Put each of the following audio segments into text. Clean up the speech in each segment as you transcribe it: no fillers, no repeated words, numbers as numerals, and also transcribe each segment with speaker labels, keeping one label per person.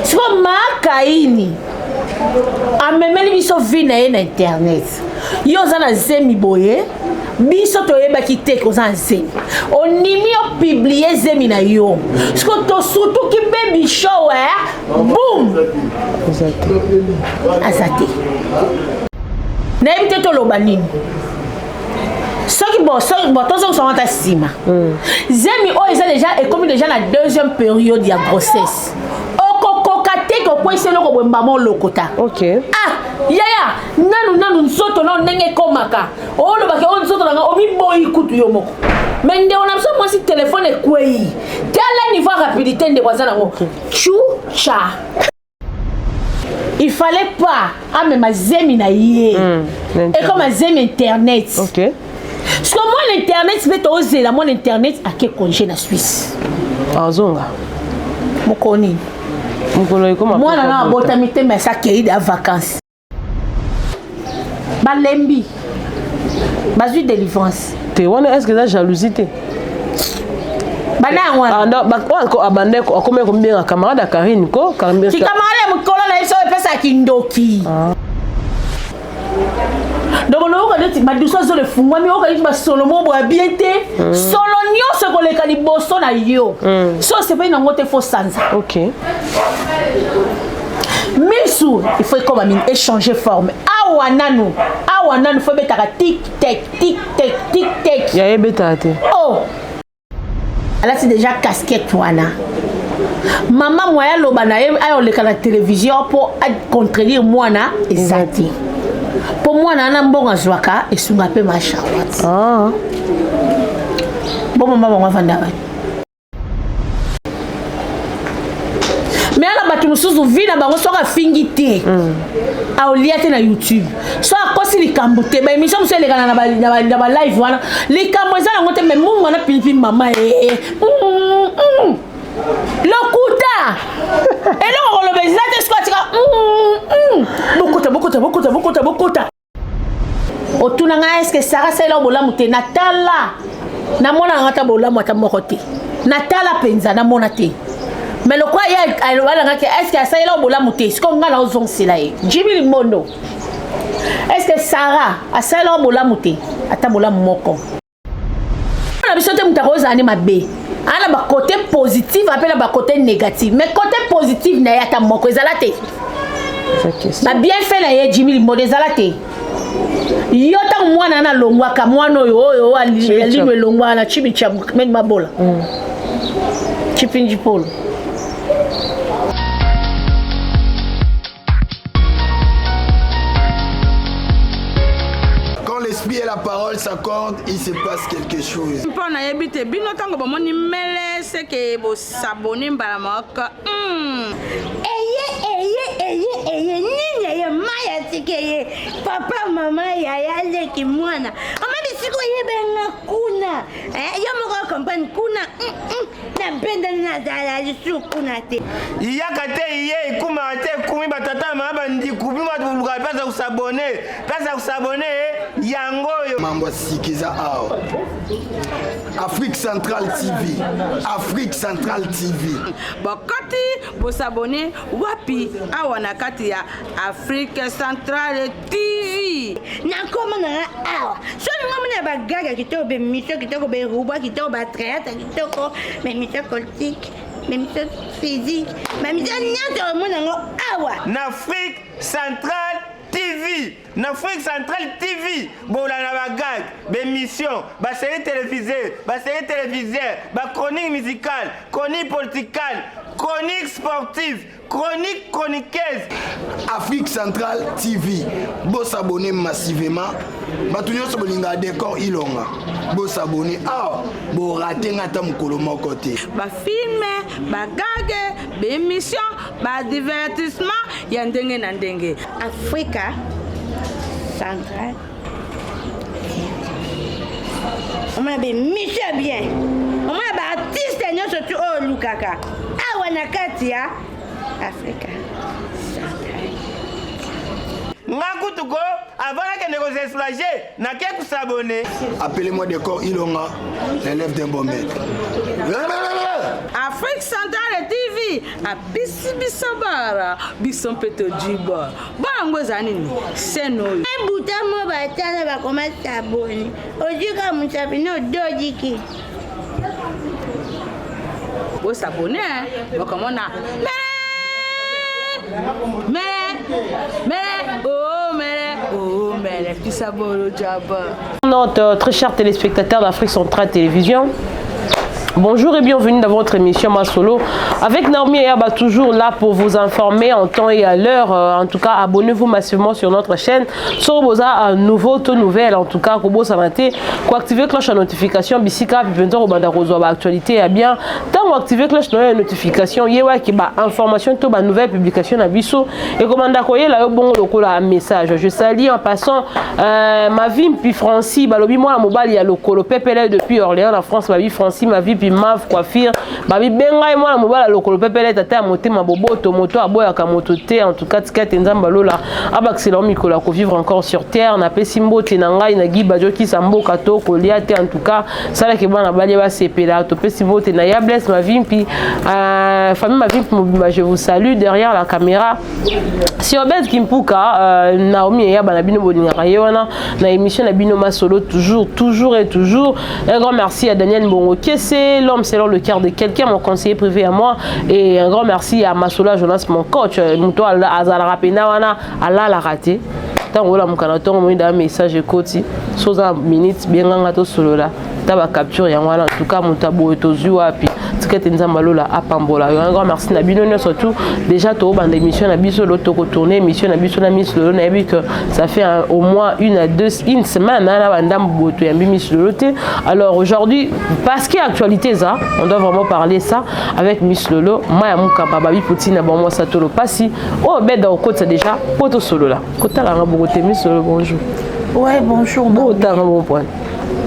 Speaker 1: siko makaini amemeli biso vie na ye na internet yo za na zemi boye biso toyebaki te koza zemi onimi opublie zemi na yo siko to surtout ki baby show boum azate nayebi te toloba nini soki tozo kusanga sima zemi oyo eza déjà ekomi déjà na deuxième période ya grossesse okokoka te kokwesa eloko boye mbama olokota yaya nanu nzoto na ndenge ekomaka olobaki oyo nzoto nanga omiboyi kutu yo moko mais nde ona biso mwasi telefone ekwei tala niveau ya rapidité nde kwaza nango chucha il fallait pas amema zemi na ye et comme zemi internet parce que moi l'internet c'est osé la mon internet a que congé na Suisse
Speaker 2: azonga
Speaker 1: mokoni
Speaker 2: mokolo iko
Speaker 1: moi na botamité mais ça qui est en vacances balembi bazui délivrance
Speaker 2: te wana est-ce que ça jalousie te
Speaker 1: bana wana
Speaker 2: ko abande ko akome ko mbinga camarade Karine ko camarade
Speaker 1: mukolo na iso pesa kindoki donc on a dit ma douceur sur le fou moi mais on a dit ma Solomon boit bien té Solonio ce qu'on les calibosso na yo so c'est pas une ngote faux sansa Misu il faut comme amine échanger forme awananu faut mettre tic tac
Speaker 2: ya ebeta te
Speaker 1: là c'est déjà casquette wana maman moya loba na ye ayo le la télévision pour contredire moi na exact pour moi na mbonga zwaka esunga pe mashawat bon maman va vanda mais ala batu musuzu vina bango soka fingité a oliate na YouTube so akosi likambo te ba émission musu elekana na ba live wana likambo eza na ngote mais mungu na pilipi mama lokuta eloko kolobeza te sikotika bokota otuna nga est-ce que Sarah c'est là bolamu te natala na mona ngata bolamu ata moko te natala penza na mona te mais le quoi ya wala nga est-ce que ça là bolamu te siko nga na ozong sila e Jimmy Mondo est-ce que Sarah a ça là bolamu te ata bolamu moko na bisote mutakoza ani mabe ana ba côté positif appelle ba côté négatif mais côté positif na yata moko ezala te ba bien fait na ye Jimmy Mondo ezala te yota mwana na longwa ka mwana oyo aliwe longwa na chibi cha men mabola chipinji polo
Speaker 3: l'esprit et la parole s'accordent, il se passe quelque chose.
Speaker 4: Mpona yebite bino tango bomoni mele c'est que bo s'abonner mbala maka. Eye nini ya maya tikeye papa mama ya leki mwana. Ama bisiko yebenga kuna. Yo moko comprendre kuna. Na mpenda na dala lisu kuna te.
Speaker 5: Iyaka te iye ikuma te kumi batata maba ndi kubima tuluka pesa usabone yangoyo
Speaker 3: mambo sikiza ao Afrique Centrale TV
Speaker 4: bakati bosabone wapi awa na kati ya Afrique Centrale TV na koma na awa so ngomna bagaga kitoko be mission kitoko be ruba kitoko ba traite kitoko me mission politique me mission physique me mission nyato monango awa
Speaker 5: na Afrique Centrale TV, Afrique Centrale TV, bola na bagag, bémission, ba série télévisée, ba chronique musicale, chronique politique, chronique sportive, chronique chroniqueuse.
Speaker 3: Afrique Centrale TV, bo s'abonner massivement. Ba tout nyonso bolinga décor ilonga. Bo s'abonner bo rater ngata mukolo moko te.
Speaker 4: Ba film, ba gag, ba émission, ba divertissement, ya ndenge na ndenge. Africa Centrale. On m'a bien mission bien. On m'a ba artiste nyonso tu o lukaka. Awa na kati ya Africa Centrale.
Speaker 5: Ngakutuko avant que négocier soulager n'a qu'à s'abonner.
Speaker 3: Appelez-moi décor ilonga, l'élève d'un bon maître.
Speaker 4: Afrique Centrale TV. Merci à Bisibisabara, Bisson Peto Djiba. Bango Zanini, c'est nous.
Speaker 6: Un bouton, moi, va commencer à s'abonner. Aujourd'hui, comme on s'abonne, Dodiki.
Speaker 4: Vous s'abonner, vous comment on a. Mais, qui s'abonne au Djaba.
Speaker 2: Notre très chers téléspectateurs d'Afrique Centrale Télévision, bonjour et bienvenue dans votre émission Masolo avec Naomi Ayaba, toujours là pour vous informer en temps et à l'heure. En tout cas, abonnez-vous massivement sur notre chaîne. Soroboza un nouveau taux nouvelle, en tout cas, Kobo Sanate, pour activer cloche de notification, Bissika, puis bientôt au Bandarozo, actualité, eh bien, tant vous activez cloche de notification, yewa qui ba information, tout ba nouvelle publication à Bissou, et commanda koye là, bon, le message. Je salue en passant ma vie, puis Francis, balobi moi, la mobile, il y a le colo PPL depuis Orléans, la France, ma vie, Francis, ma vie, puis Mav coiffure babi benga et moi la mobile lokolo pepele tata moté ma boboto moto aboya ka moto te en tout cas tikate nzamba lola abaxela mikola ko vivre encore sur terre na pesimbo te na ngai na giba joki sambo kato ko liate en tout cas sala ke bana bali ba sepela to pesimbo te na ya bless ma vie puis famille ma vie je vous salue derrière la caméra sur Obed Kimpuka Naomi et Yaba na bino bolinga kayona na émission na bino Masolo toujours un grand merci à Daniel Mbongo Kessé, l'homme selon le cœur de quelqu'un, mon conseiller privé à moi, et un grand merci à Masola Jonas, mon coach, Mouto Azala Rapena wana ala la raté. Tant que mon canton on a un message écouté, chose en minutes bien gato solo là. Taba capture ya wana en tout cas mon tabou est aux yeux puis tikete nzambalo la apambola. Un grand merci na bino surtout déjà to bande émission na biso l'auto tourner émission na biso na Miss Lolo na que ça fait au moins une semaine na banda mboto ya Miss Lolo. Alors aujourd'hui parce qu'il y a actualité ça, on doit vraiment parler ça avec Miss Lolo. Maya mukamba babi poutine bon moi ça tolo passi. Oh ben dans côté déjà poto solo là. Kota la ngabote Miss Lolo bonjour.
Speaker 1: Ouais bonjour.
Speaker 2: Bon ta bon point.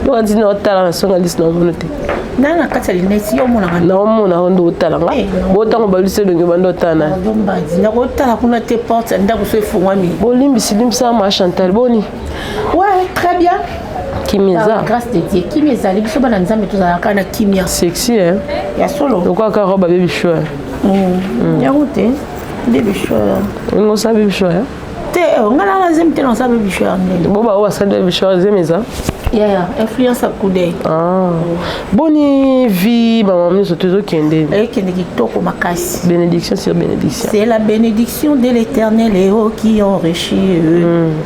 Speaker 2: On dit non talent sur la liste non volonté.
Speaker 1: Nana katali nesi yo mona ngana.
Speaker 2: Non mona ndo talent. Botango balise de ngibando tana.
Speaker 1: Ndomba dina ko tala kuna te porte ndako so efungwami.
Speaker 2: Bolimbi silimsa ma Chantal Boni.
Speaker 1: Ouais, très bien.
Speaker 2: Kimisa.
Speaker 1: Grâce de Dieu. Kimisa, les biso bana nzambe tozala kana kimia.
Speaker 2: Sexy hein.
Speaker 1: Ya solo.
Speaker 2: Donc quoi ka robe baby show.
Speaker 1: Ya route. Baby show.
Speaker 2: On sa baby show.
Speaker 1: Te ngala la zemte non sa baby show.
Speaker 2: Bon bah on sa baby show zemeza.
Speaker 1: Yeah, influence à coup d'œil.
Speaker 2: Ah. Bonne vie, maman, nous sommes toujours kende. Bénédiction sur bénédiction.
Speaker 1: C'est la bénédiction de l'Éternel et eux qui enrichit.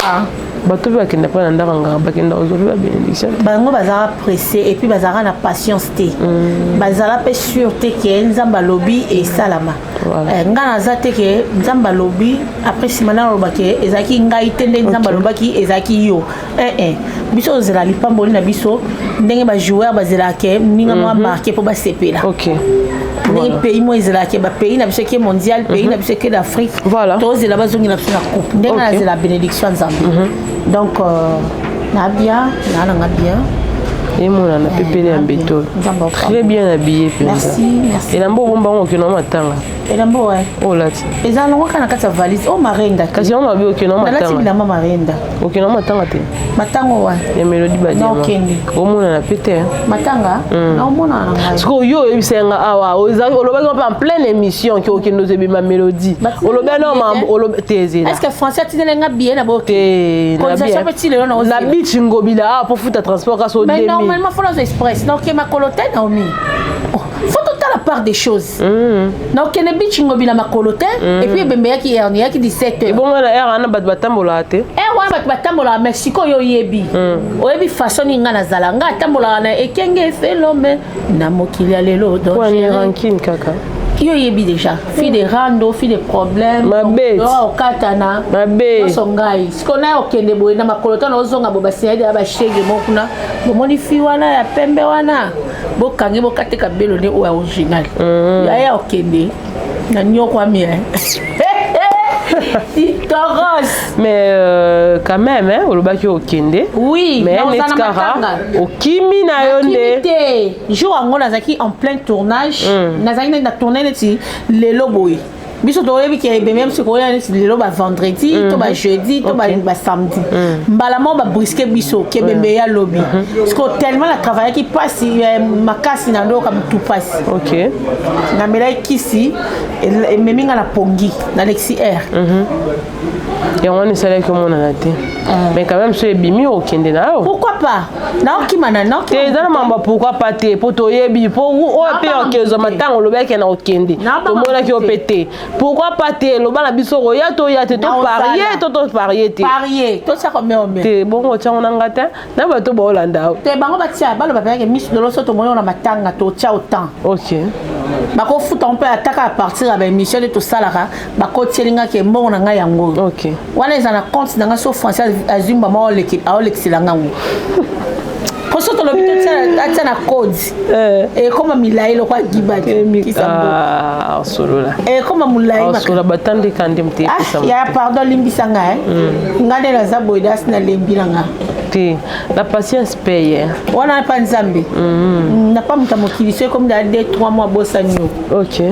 Speaker 1: Ah.
Speaker 2: Bato ba kende pa ndanga ngamba ba kende ozofi ba bénédiction.
Speaker 1: Bango bazara pressé et puis bazara na patience té. Bazara pe sûreté que nzamba lobi et salama. Ngana zate que nzamba lobi après simana lobake ezaki ngai tende nzamba lobaki ezaki yo. Biso zela lipamboli na biso ndenge ba joueur bazela ke ninga mo marqué pour ba sepela.
Speaker 2: OK.
Speaker 1: Ndenge pays mo ezela ke ba pays na biso ke mondial, pays na biso ke d'Afrique.
Speaker 2: Voilà.
Speaker 1: To zela bazongi na biso na coupe. Ndenge na zela bénédiction nzambe. Donc na bien, na bien.
Speaker 2: Et mon a pépélé en béton. Très bien habillé.
Speaker 1: Merci.
Speaker 2: Et la mbo bomba on que non matanga.
Speaker 1: Et la mbo ouais.
Speaker 2: Oh là.
Speaker 1: Et ça non kana kata valise. Oh marenda.
Speaker 2: Kasi on m'a vu que non matanga.
Speaker 1: Là tu la marenda.
Speaker 2: OK non matanga te.
Speaker 1: Matango ouais.
Speaker 2: Ya mélodie ba dia.
Speaker 1: Non kende.
Speaker 2: Au mon na pété.
Speaker 1: Matanga. Non mon na ngai.
Speaker 2: Parce que yo ebisenga awa. O loba en pleine émission qui OK nous ebi ma mélodie. O loba non ma o loba teze.
Speaker 1: Est-ce que français tinelenga bien na bo?
Speaker 2: Na bichi ngobila pour foutre transport kaso demi.
Speaker 1: Normalement, il faut les express. Donc, il y a ma colotte, Naomi. Il faut tout la part des choses. Donc, il y a des bitches qui ma colotte. Et puis, il y a qui 17 heures.
Speaker 2: Et bon, il y a un batambola. Et
Speaker 1: ouais, batambola, Mexico, il y a yebi. Oyebi façon il y a zalanga, tambola, et kenge fait l'homme. Namo qu'il y a les lots.
Speaker 2: Ouais, il y a ranking, kaka.
Speaker 1: Yo yebi déjà fille de rando fille de problème
Speaker 2: ma bête
Speaker 1: au katana
Speaker 2: ma bête
Speaker 1: songai sikona okende boye na makolota na ozonga bo basiyade aba shege mokuna bomoni fi wana ya pembe wana bokangi bokateka belo ne o original ya okende na nyoko ami
Speaker 2: mais quand même hein olobaki okende
Speaker 1: oui
Speaker 2: mais netkara okimi na yonde
Speaker 1: jour ango nazaki en plein tournage nazaki na tourner neti lelo boy biso toyebi ke même ce qu'on a lelo ba vendredi to ba jeudi to ba samedi mbala mo ba brisquer biso ke bembe ya lobby parce que tellement la travail qui passe makasi na ndo comme tout passe
Speaker 2: OK
Speaker 1: na mela kisi et meminga na pongi na Lexi R
Speaker 2: et on est salé comme on a été mais quand même c'est bimi au kende na
Speaker 1: pourquoi pas na okimana na
Speaker 2: te dans mamba pourquoi pas te poto yebi po o pe o kezo matango lobeke na okende to mona ki opete pourquoi pas te loba na biso roya to ya te to parier
Speaker 1: to ça comme on
Speaker 2: te bon o tcha on ngata na ba to ba Holanda
Speaker 1: te bango ba tia ba lo ba ke miss de loso to mona na matanga to tcha autant
Speaker 2: OK
Speaker 1: bako futa on peut attaquer à partir à émission de tout ça là bako tielinga ke mbongo na nga yango
Speaker 2: OK
Speaker 1: wana ezana compte na nga so français azimba ma olekilanga ngo koso to lobito tsa na code et comme milai lo kwa gibaki
Speaker 2: ah solo là
Speaker 1: et comme mulai
Speaker 2: ma solo batande kandi mte
Speaker 1: ya pardon limbisanga ngade la zaboidas na lembilanga
Speaker 2: la patience paye
Speaker 1: wana pa nzambe na pas mutamokili c'est comme dans 2-3 mois bosanyo
Speaker 2: OK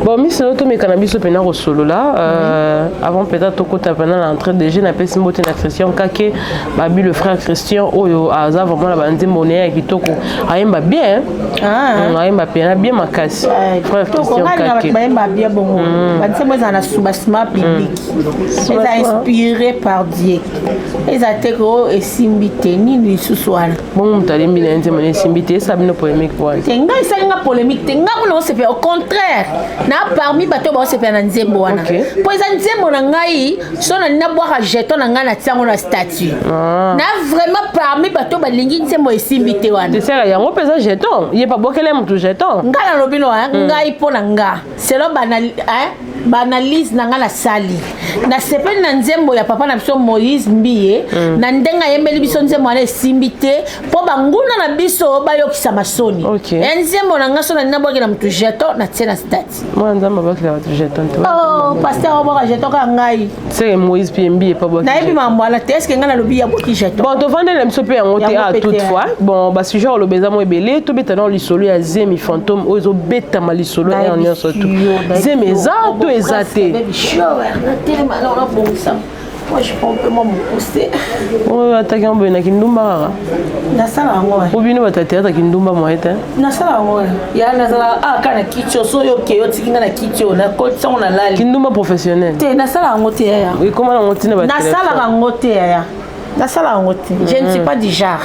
Speaker 2: bon mi solo to me cannabis pena ko solo là avant peut-être kota pendant l'entrée de jeune appelle Simbote na Christian Kake babi le frère Christian oyo aza vraiment la bande monnaie kitoko ayemba bien ayemba bien makasi frère Christian Kake
Speaker 1: ayemba bien bon bande moi za na soubassement public les a inspiré par Dieu les a teko et simbite ni suswana
Speaker 2: bon mutalimbi na nze mone simbite ça bino polémique pour
Speaker 1: tenga isalinga polémique tenga ko se fait au contraire na parmi bato ba se fait na nzembo wana po za nzembo na ngai so na boire jeton na nga na tiango na statut na vraiment parmi bato ba lingi nzembo esimbite wana
Speaker 2: te sera yango pesa jeton il est pas bokele mutu jeton
Speaker 1: ngala lobino ngai po na nga selon banalise na nga na sali na sepeli na nzembo ya papa na biso Moïse Mbiye na ndenga yembeli biso nzembo wana esimbite po banguna na biso bayokisa masoni nzembo na nga so na nabwaki na mutu jeton na tie na stati
Speaker 2: moi nzamba bakila mutu jeton to
Speaker 1: pasteur obwaka jeton ka ngai
Speaker 2: c'est Moïse Mbiye pas bwaki
Speaker 1: na yebi mambo ala te est-ce que nga na lobi ya bwaki jeton
Speaker 2: bon to vendre la biso pe yango te à toutefois bon ba sujet o lobeza mo ebele to beta na lisolo ya zemi fantôme ozo beta ma lisolo ya nyonso to zemi za to ezate
Speaker 1: moi je peux un peu me pousser
Speaker 2: oh attaquer on na kindumba
Speaker 1: na sala ngo
Speaker 2: ou bien va tata ta kindumba mo eta
Speaker 1: na sala ngo ya na sala kana kicho so yo ke yo tikinga na kicho na ko tsongo na lali
Speaker 2: kindumba professionnel
Speaker 1: te na sala ngo te ya
Speaker 2: oui comment on tine ba
Speaker 1: na sala ngo te ya na sala ngo te je ne suis pas du genre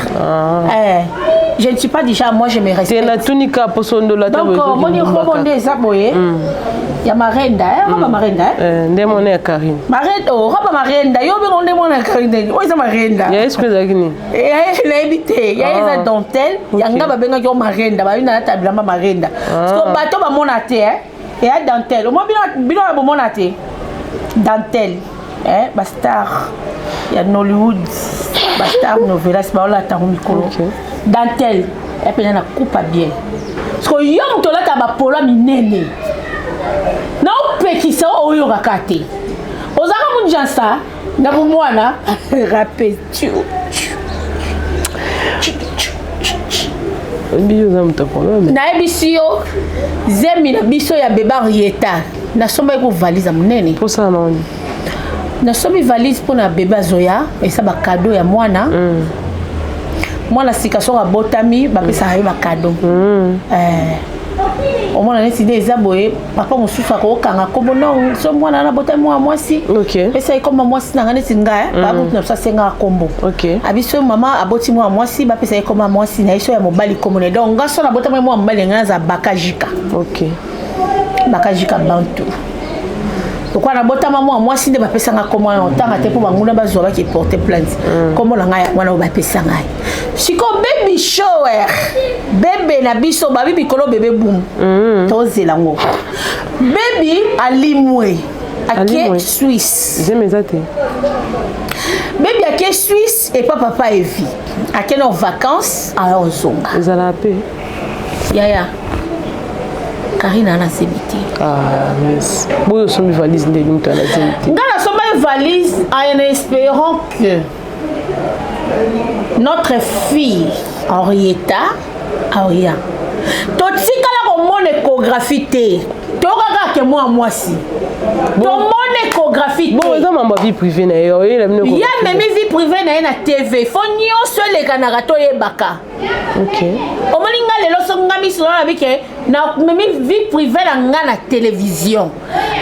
Speaker 1: je ne suis pas du genre moi je me respecte
Speaker 2: la tunica posondo la
Speaker 1: donc mon ni robonde za boye ya marenda roba marenda
Speaker 2: ndemo ne Karine
Speaker 1: marenda roba marenda yo be ndemo na Karine o za marenda
Speaker 2: ya excuse akini
Speaker 1: ya ebite ya eza dentelle ya ngaba benga yo marenda ba ina ta bilamba marenda so bato ba mona te ya dentelle mo bino ba mona te dentelle ba star ya Hollywood ba star novelas ba ola ta mikolo dentelle et puis na coupe bien parce que yo mto la ta ba pola minene na opekisa oyo rakate ozaka munjansa na mwana rapetu
Speaker 2: biyo za mto problème
Speaker 1: na ebisio zemi na biso ya beba rieta na somba ko valise munene
Speaker 2: pour ça non
Speaker 1: na sombi valise pour na beba zoya esa ba cadeau ya mwana mwana sika soka botami bapesa hayi ba cadeau omona neti nde eza boye papa mosusu akokanga kombo non so mwana na botami mwa mwasi pesa ekoma mwasi nanga neti nga babutu na biso asenga kombo abiso mama aboti mwa mwasi bapesa ekoma mwasi na iso ya mobali komone donc nga so na botami mwa mobali nga za bakajika bakajika bantu pourquoi na botama mwa mwasi nde bapesa nga kombo na otanga te po banguna bazwa baki porter plainte kombo na nga mwana bapesa nga siko baby shower bebe na biso babi bikolo bebe boom tozela ngo baby alimwe ake Suisse
Speaker 2: zemezate
Speaker 1: baby ake Suisse et papa evi ake no vacances à ozonga
Speaker 2: ezala pe
Speaker 1: yaya Karina na sebiti
Speaker 2: yes boyo sombi valise nde limto na sebiti
Speaker 1: ngana somba valise en espérant que notre fille Henrietta Aoya totikala ko tomona échographie te tokaka ke moi si tomona échographie
Speaker 2: bon eza mambo vie privée na yo ya
Speaker 1: memi vie privée na ye na TV fo nyonso elekanaka toyebaka omoni nga lelo so nga miso na bike na memi vie privée na nga na télévision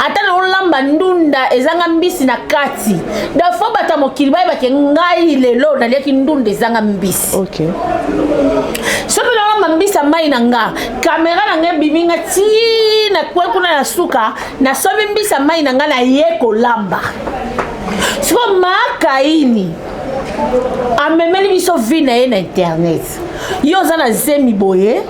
Speaker 1: ata na olamba ndunda ezanga mbisi na kati da fo bata mokili bayebake ngai lelo naliaki ndunda ezanga mbisi soki naolamba mbisi ya mai na nga kamera na nga ebimi nga ti na kwe kuna na suka na sobi mbisi ya mai na nga na ye kolamba siko makaini amemeli biso vi na ye na internet yo oza na zemi boye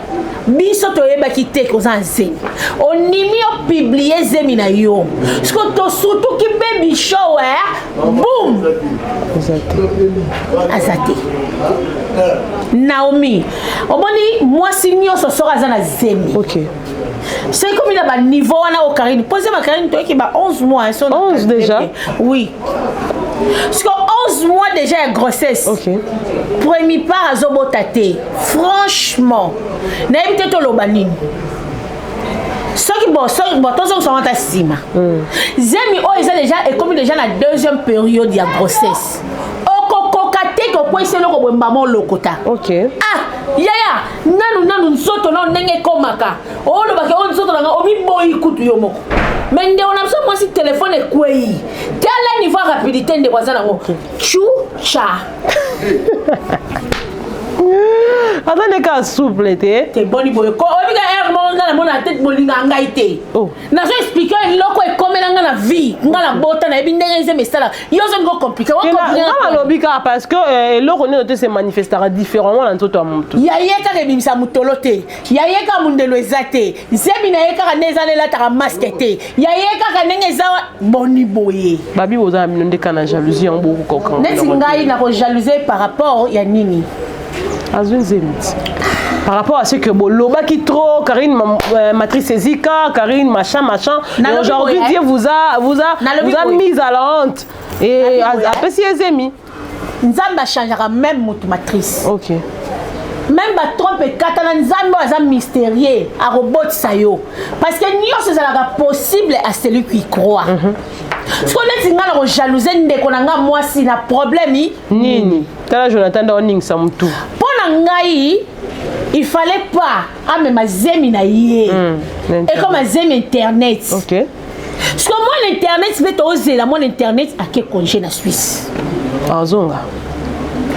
Speaker 1: biso toyebaki te koza na zemi onimi opiblie zemi na yo siko tosutuki baby show boum aza te Naomi omoni mwasi nyonso soki aza na zemi c'est comme il a un niveau au Karine. Posez ma Karine, toi qui a 11 mois.
Speaker 2: 11 déjà?
Speaker 1: Oui. Parce que 11 mois déjà de grossesse. Premier part à Zobotate. Franchement, n'habitez pas l'obanine. Ce qui bon, tous on s'en va à Sima. Zemi, oh, ils ont déjà, et comme déjà la deuxième période de grossesse. Yaya nanu nsoto no ndenge komaka olo bake on nsoto nga obi boyi kutu yo moko mais nde on a besoin moi si téléphone est kwei telle niveau rapidité nde kwazana ngo chu cha
Speaker 2: Attendez qu'à souple
Speaker 1: te boni boye ko obiga er mo ngana mona tête bolinga ngaite na so expliquer loko e komela ngana vie ngana bota na ebindenge ze mesala yo zo ngo compliqué wa compliqué
Speaker 2: na lobika parce que loko ne noté se manifestera différemment dans tout monde
Speaker 1: ya yeka ke bimisa mutolote ya yeka mundelo ezate zebi na yeka neza lela ta masque te ya yeka ka ndenge za boni boye
Speaker 2: babi oza minonde kana jalousie en beaucoup kokon
Speaker 1: neti ngai na ko jalouser par rapport ya nini
Speaker 2: par rapport à ce que Boloba qui trop, Karine matrice Zika, Karine machin. Et aujourd'hui Dieu vous a mis à la honte. Et après si les amis.
Speaker 1: Nzamba changera même votre matrice. Même ba trompe katana nzambe aza mystérieux à robot sayo parce que nyonso ezalaka possible à celui qui croit. Ce qu'on est nga na jalouser ndeko na nga mwasi na problème
Speaker 2: nini tala Jonathan Downing samtu
Speaker 1: pona ngai il fallait pas ame mazemi na ye et comme mazemi internet parce que moi l'internet c'est oser la mon internet a que congé na Suisse
Speaker 2: azonga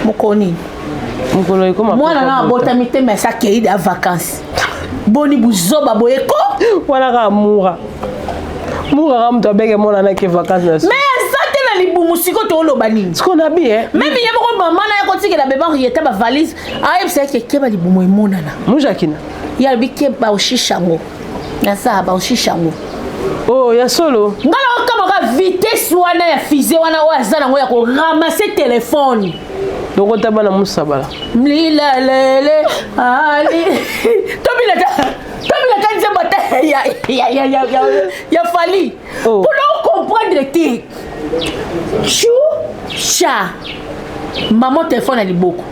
Speaker 1: mokoni
Speaker 2: mokolo ko
Speaker 1: moi na botamite mais ça qui de vacances boni buzoba boyeko
Speaker 2: wala ka mura mtu abeke mona na ke vacances na
Speaker 1: mais ça te na libumu siko to loba nini
Speaker 2: ce qu'on a bien
Speaker 1: même yemo maman na ko tikela beba yeta ba valise aye c'est que ke ba libumu imona na
Speaker 2: mujakina
Speaker 1: ya bike ba oshishango na sa ba oshishango
Speaker 2: ya solo
Speaker 1: ngala kama ka vitesse wana ya fusée wana o azana ngo ya ko ramasser téléphone
Speaker 2: donc on tabana musabala
Speaker 1: lila lele ali Tomila kanze bata ya fali pour nous comprendre que chou cha maman téléphone ali beaucoup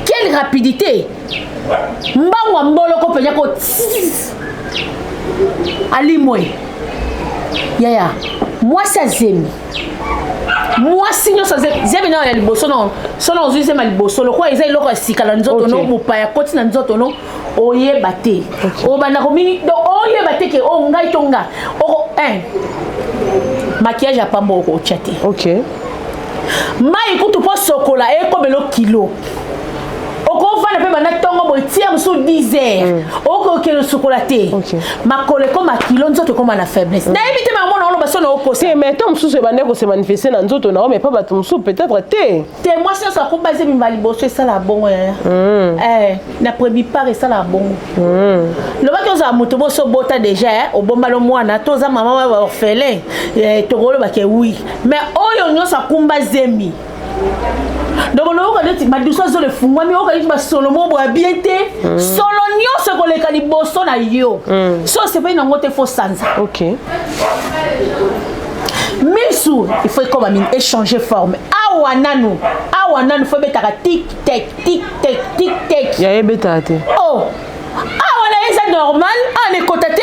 Speaker 1: quelle rapidité mbangwa mboloko penya ko ali moy yaya moi ça zemi moi sinon ça zemi na ya liboso non sono zuise ma liboso lokwa eza iloko sikala nzoto no bupa ya koti na nzoto no oye bate o bana ko mini do oye bate ke o ngai tonga o maquillage a pambo ko chate mai kutu po sokola e ko belo kilo oko vana pe bana tongo bo tia musu 10 heures oko ke le chocolaté makole ko makilo nzoto ko na faiblesse na ebite ma mona oloba sono oko
Speaker 2: c'est mais tom musu bande ko se manifester na nzoto na mais pas bato musu peut-être te
Speaker 1: moi ça ko baser mi mali boso ça la bongo na premier part ça la bongo le ba ko za muto bo so bota déjà o bomba lo mwana to za mama ba orphelin to golo ba ke oui mais oyo nyosa kumba zemi donc on a dit ma douceur sur le fou moi mais on a dit ma Solomon boit bien té Solonio ce qu'on les calibosso na yo ça c'est pas une ngote faux sansa Misu il faut comme échanger forme awananu faut mettre tic tac tic tac
Speaker 2: ya ebeta te
Speaker 1: oh awana eza eza normal on est cotaté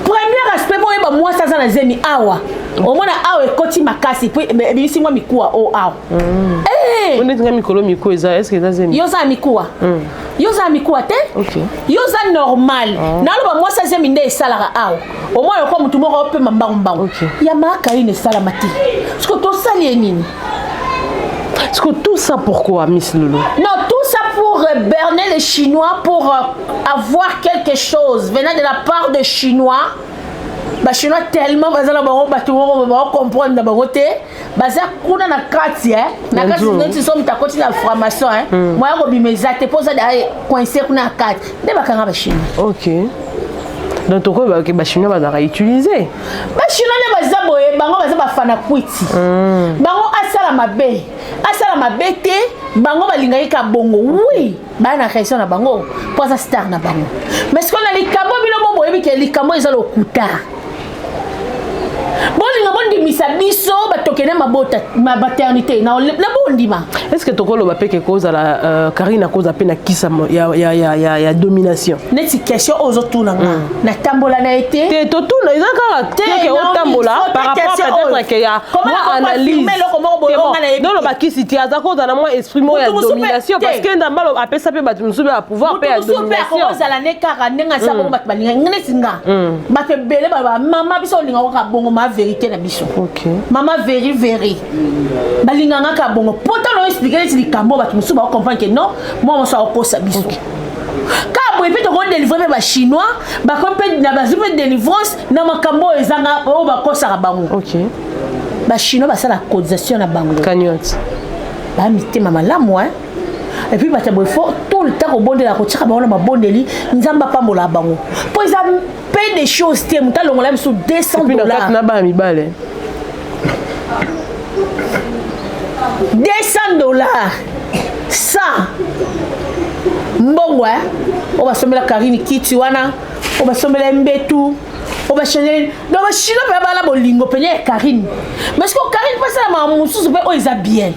Speaker 1: premier aspect pour yeba moi ça na zemi awa omona awa ekoti makasi puis bisi moi mikuwa o awa
Speaker 2: on est nga mikolo miko eza est-ce que eza zemi
Speaker 1: yo za mikuwa yo za mikuwa te
Speaker 2: OK
Speaker 1: yo za normal na loba moi ça zemi nde esalaka awa omona ko mutu moko pe mambango ya maka ine sala mati parce que to sali nini.
Speaker 2: Est-ce que tout ça pourquoi, Miss Lolo?
Speaker 1: Non, tout ça pour berner les Chinois, pour avoir quelque chose venant de la part des Chinois. Les Chinois tellement, ils vont comprendre de côté. Ils vont na kati na kati nous sommes ta côté la formation moi je bimeza te pose d'aller coincer na kati de bakanga ba Chinois.
Speaker 2: OK. Donc pourquoi ba Chinois va utiliser?
Speaker 1: Ba Chinois ne baza boye bango baza ba fana kwiti. Bango asala mabe te bango balingaki ka bongo oui bana question na bango poza star na bango mais ce qu'on a likambo bino boye bi ke likambo ezalo okuta bolinga bondi misabiso batokene mabota ma maternité na bondima.
Speaker 2: Est-ce que tokolo ba peke cause la Karine cause à peine kisa ya domination
Speaker 1: neti question ozo na na tambola na été
Speaker 2: te to tuna ezaka te o tambola par rapport peut-être que ya moi analyse non ba kisi ti aza cause na moi esprit mo ya domination parce que ndambalo apesa pe ba musubi a pouvoir pe ya domination
Speaker 1: ko za la ne kaka nenga sa ko bat balinga ngene singa ba pe bele ba mama biso linga ko ka bongo ma vérité na biso. OK mama very balinga ngaka bongo potalo expliquer les likambo ba musubi ba comprendre que non moi on soit au biso. Quand vous pouvez te délivrer les Chinois, bah comme na bazupe délivrance na makambo ezanga o ba kosa bango.
Speaker 2: OK.
Speaker 1: Ba Chinois ba ça la cotisation na bango.
Speaker 2: Cagnotte.
Speaker 1: Ba mité mama la moi. Et puis bah il faut tout le temps au bon de la côte ba na bondeli nzamba pambola bango. Pour ils paient des choses té muta longola sur $200.
Speaker 2: Puis na ba mi balé.
Speaker 1: $200. Ça mbongo on va sommer la Karine kiti wana on va sommer la mbetu on va changer donc chino pe bala bolingo penye Karine mais ce que Karine passe la mamusu pe o isa bien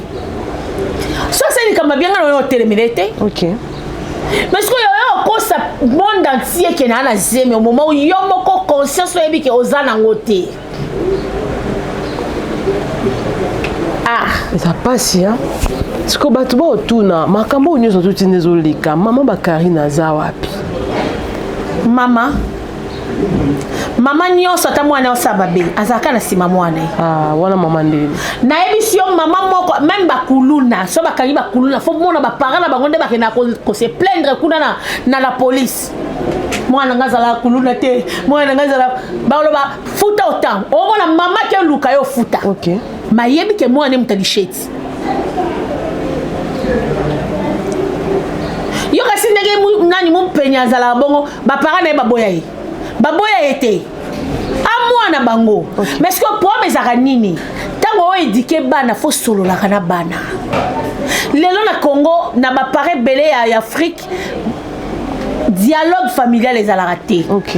Speaker 1: ça c'est comme bien na télémété.
Speaker 2: OK
Speaker 1: mais ce que yo ko sa monde entier qui na zeme au moment où yo moko conscience yebi ke ozana ngote
Speaker 2: ça passe hein. Est-ce que batu ba otuna makambo nyoso tuti nezolika mama ba Karine aza wapi?
Speaker 1: Mama nyoso ta mwana osababe azaka na sima mwana
Speaker 2: wana mama ndeni
Speaker 1: na ebisio mama moko même bakuluna so bakali bakuluna fo mona ba parents na bango nde bakena ko se plaindre kuna na la police mwana ngazala kuluna te mwana ngazala baloba futa autant o mona mama ke luka yo futa.
Speaker 2: OK
Speaker 1: mayebi ke mwana mutadisheti yo kasi ndenge nani mupenya zala bongo ba parents na baboya ete amwana bango mais ce que problème ezaka nini tango o éduquer bana faut solo la kana bana lelo na Congo na ba parents belé ya Afrique dialogue familial ezalaka te.
Speaker 2: OK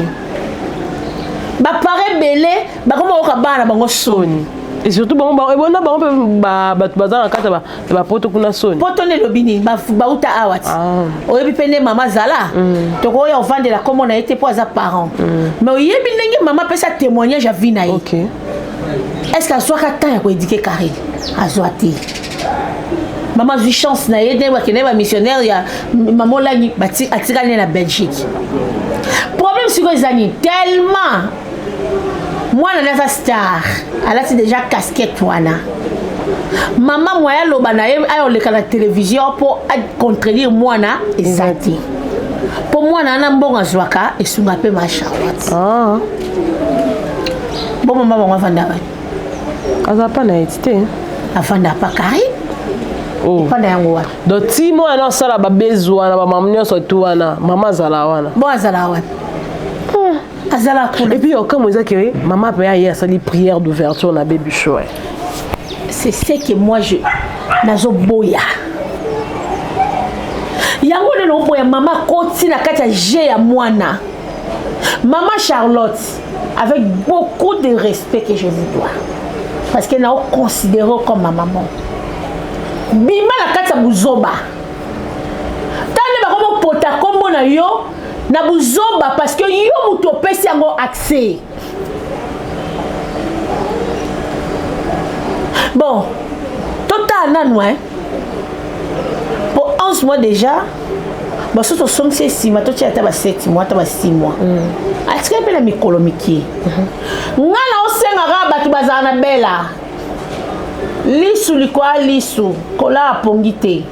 Speaker 1: ba parents belé ba komo ka bana bango soni
Speaker 2: et surtout bon ebona ba bazana kata ba poto kuna soni
Speaker 1: poto ne lobini ba uta awati oyebi pende mama zala to ko ya vendre la comme on a été pour sa parents mais oyebi ndenge mama pesa témoignage à vina yi.
Speaker 2: OK
Speaker 1: est-ce que soit temps ya ko éduquer Karine azwati mama zui chance na yede wa kene ba missionnaire ya maman la ni bati atikane na Belgique problème c'est que zani tellement moi na sa star elle a déjà casquette wana maman moi loba na ye ayo le la télévision pour contredire moi na ezati pour moi na mbonga zwaka esunga pe machallah bon maman va vanda
Speaker 2: aza pa na édité
Speaker 1: afanda pa Karine fanda yango wa
Speaker 2: donc ti moi na sala ba bezwa na ba mamunyo so tu wana mama zala wana
Speaker 1: bon azala wana azala cool.
Speaker 2: Et puis comme vous avez maman peut aller à sa prière d'ouverture na baby show.
Speaker 1: C'est ce que moi je nazo boya yango no boya mama koti na kata je ya mwana maman Charlotte avec beaucoup de respect que je vous dois parce qu'elle n'a considéré comme ma maman bima la kata buzoba tande ba comme pota kombo na yo na buzoba parce que yo muto pesi yango accès. Bon, total nanu hein. Pour 11 mois déjà. Bon, surtout 6 mois, tu as 7 mois, tu as 6 mois. Est-ce que tu as la mikolomiki? Nga na osenga batu bazana bela. Lisu likwa lisu, kola pongite.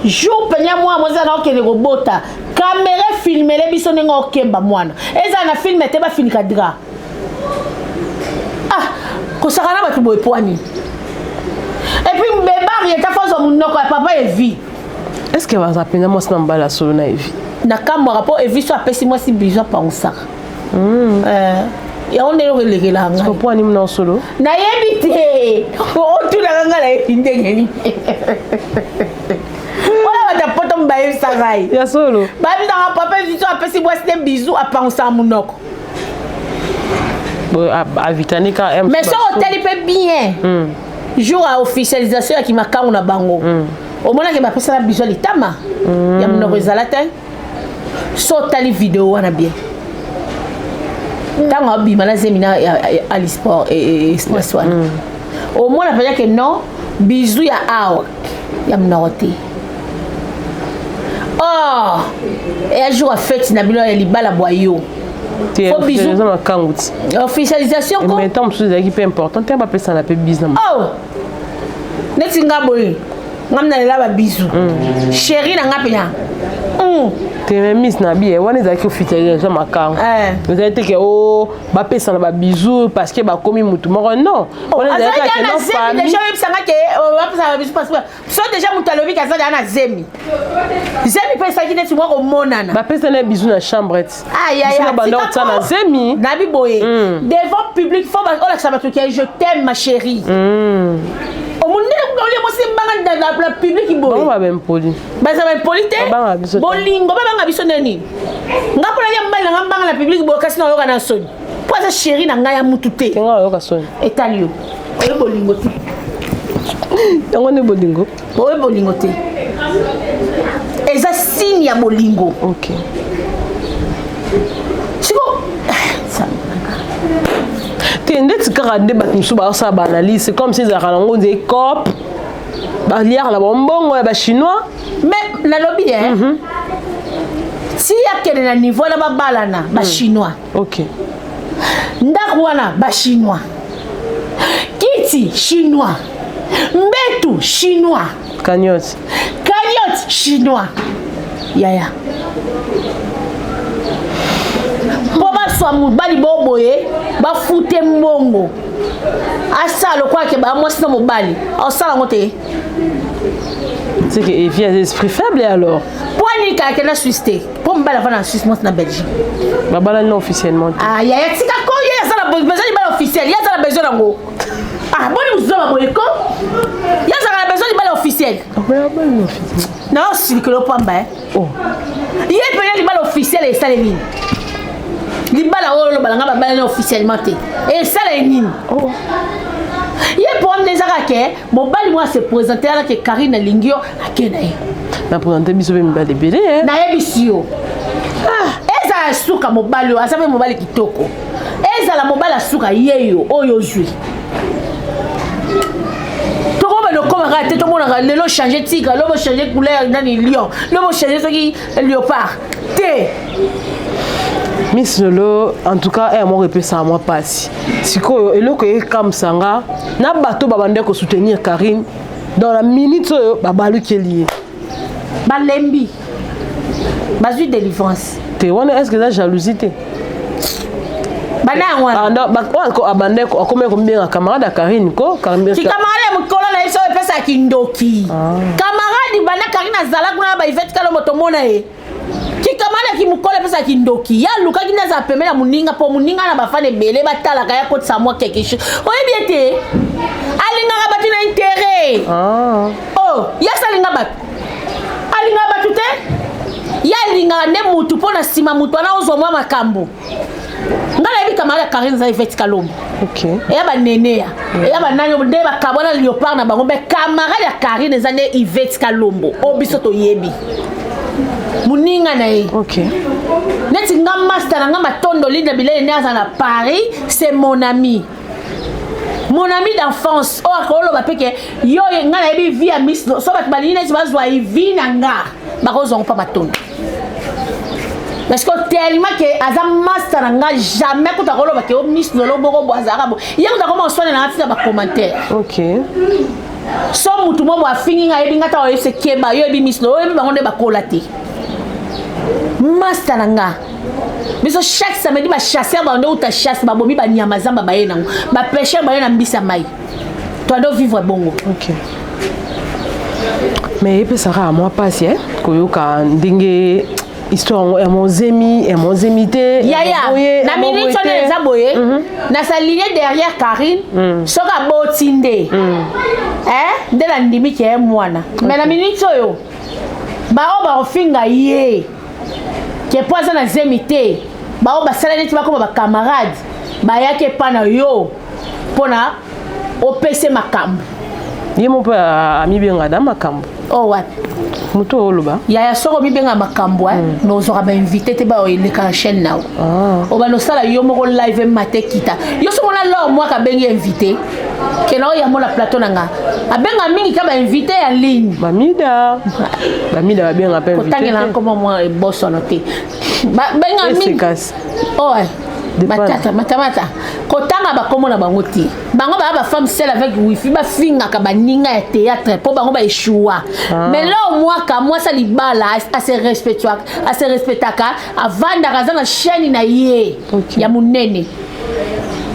Speaker 1: Jour penya moi mozana okene robota. Caméra filmer les biso nenga okemba mwana. Eza na filmer te ba finika dra. Ah, ko sakana batu boy poani. Et puis mbeba yeta fazo munoko ya papa evi.
Speaker 2: Est-ce que vous appelez moi ça mbala solo na evi? Na
Speaker 1: kam rapport evi so apesi moi si besoin pa osaka. Ya on est relégué là.
Speaker 2: Est-ce que pour animer dans solo?
Speaker 1: Na yebite. O tu la ngala e ndengeni. Wala ba poto mbaye sarai.
Speaker 2: Ya solo.
Speaker 1: Ba bi dans papa evi so apesi moi si bisou a pa osaka munoko.
Speaker 2: À Vitanika M.
Speaker 1: Mais ça hôtel peut bien. Jour à officialisation qui m'a quand on a bango. Au moment que ma personne a besoin de tama. Il y a mon résultat. Saute les vidéos on a bien. Tant on bi malazemina à l'esport et express one. Au moins on a fait que non bisou ya awa. Ya mnoté. Oh, et un jour à fête na bilo ya libala boyo.
Speaker 2: Faut bisou ma kangout.
Speaker 1: Officialisation
Speaker 2: quoi. Mais tant chose qui est important, t'as pas ça la pe business.
Speaker 1: Oh. Netinga boy. Ngamna la ba bisou. Chérie na ngapenya.
Speaker 2: T'es miss na bien, on est avec officialisation ma kangout. Vous avez dit que oh, ba pe ça ba bisou parce que ba komi mutu moko non. On est avec
Speaker 1: non famille. Déjà même ça que ba pe ça bisou parce que so déjà mutalobi kaza na zemi. Zemi pe ça qui net moi ko monana.
Speaker 2: Ba pe ça na bisou na chambre.
Speaker 1: Aïe aïe aïe.
Speaker 2: Ba na ça na zemi.
Speaker 1: Na bi boye. Devant public faut ba la ça va truc je t'aime ma chérie. Au monde on moi c'est banga dans la public boye.
Speaker 2: Bon ba ben poli.
Speaker 1: Ba ça va polité. Bolingo ba banga biso neni. Ngapo na yamba na banga la public boye kasi na yoka na soni. Pour ça chérie na ngaya mutute.
Speaker 2: Nga yoka soni.
Speaker 1: Etalio. Oyo bolingo te.
Speaker 2: Yango ne bolingo.
Speaker 1: Oyo bolingo te. Eza signe ya bolingo.
Speaker 2: OK.
Speaker 1: Siko.
Speaker 2: Tende tikara de bat musu ba sa analyse comme si za rango de cop ba liar la bombongo ba chinois
Speaker 1: mais la lobby hein. Si ya kene na niveau la ba balana ba chinois.
Speaker 2: OK.
Speaker 1: Ndakwana ba chinois. Kiti chinois. Mbetu chinois.
Speaker 2: Cagnotte
Speaker 1: chinois. Yaya. Boba soamu bali boboye ba fute mbongo. Asalo kwa ke ba mwasina mobali. Osala ngote.
Speaker 2: C'est que il vient d'esprit faible alors.
Speaker 1: Poani ka kena Suisse. Pour mbala va na Suisse moi na Belgique.
Speaker 2: Ba bala non officiellement.
Speaker 1: Ah yaya tika ko yaya sala besoin de officiel. Yaya sala besoin ngo. Ah boni uzoba boyeko. Yaya sala besoin de bala officiel. Non, c'est que le pamba.
Speaker 2: Oh.
Speaker 1: Il y a pas de bala officiel et ça les mines. Libala o balanga ba bala officiellement té et ça les mines.
Speaker 2: Oh.
Speaker 1: Il pour amener ça que mon bali moi se présenter là que Karine Lingio akena e.
Speaker 2: Na présenter biso be mbale belé hein.
Speaker 1: Na yebisio. Ah, eza suka mobali o asabe mobali kitoko. Eza la mobali suka yeyo oyo zui. Toko ba no koma ka te to mona le lo changer tigre, lo changer couleur nani lion, lo changer ce qui léopard. Té.
Speaker 2: Miss Lolo, en tout cas, elle m'a répété ça à moi pas si. Si quoi, et là que comme sanga, na bateau babande ko soutenir Karine dans la minute babalu qui est lié.
Speaker 1: Balembi. Bazu délivrance.
Speaker 2: Te wana est-ce que la jalousie te?
Speaker 1: Bana wana.
Speaker 2: Ah non, ba ko abande ko comme combien camarade Karine ko Karine.
Speaker 1: Ki camarade mukolo na iso pesa kindoki. Camarade bana Karine azala kuna ba Yvette kalo motomona e. Kikamala ki mukole pesa kindoki ya luka kinaza pemela muninga po muninga na bafane bele batala kaya ko tsa moi quelque chose oye bien te alinga ka batu na intérêt oh ya salinga batu alinga batu te ya linga ne mutu pona sima mutu ana ozo mwa makambo ngala bi kamala Karine za Yvette Kalombo.
Speaker 2: OK.
Speaker 1: Ya ba nene ya ya ba nanyo de ba kabona léopard na bango be camarade ya Karine za ne Yvette Kalombo obiso to yebi. Muninga na ye.
Speaker 2: OK.
Speaker 1: Neti nga master na nga matondo lina bilele neza na Paris, c'est mon ami. Mon ami d'enfance. Oh, akolo ba peke yo nga na yebi via miss so bat balina ti bazwa ivi na nga. Ba kozongo pa matondo. Parce que tellement que aza master na nga jamais ko takolo ba ke o miss lolo boko boazaka bo. Yango ta comment sona na tika ba commentaire.
Speaker 2: OK.
Speaker 1: So mutu mo wa fingi nga yebi ngata o yese keba yo yebi miss lolo yebi ba ngonde ba kolate. Master na nga. Mais chaque samedi ba chasser ba ndo uta chasse ba bomi ba nyama zamba ba ye nango ba pêcher ba ye na mbisa mai toi dois vivre bongo.
Speaker 2: OK. Mais il peut ça à moi passer koyoka ndinge histoire ya mozemi te
Speaker 1: ya na minute on les aboyer na sa ligne derrière Karine soka botinde de la ndimi ke mwana mais na minute oyo ba o finga ye ke poza na zemité ba o basala neti bakoma ba camarade ba yake pana yo pona o pese makambo
Speaker 2: yemo pa ami benga da makambo
Speaker 1: oh wapi
Speaker 2: muto oloba
Speaker 1: ya soko mi benga makambo no zo ba invité te ba o ile ka chaîne na o ba no sala yo moko live maté kita yo so mona lo moi ka bengi invité ke na o ya mona plateau nanga abenga mingi ka ba invité en ligne
Speaker 2: bamida ba benga pa invité
Speaker 1: kotangela comme moi bosso noté benga mingi oh Matamata. Kotanga ba komo na bango ti. Bango ba femme seule avec wifi ba finga ka baninga ya théâtre po bango ba échoua. Mais là moi ça libala assez respectaka avant d'arriver na chaîne na ye ya munene.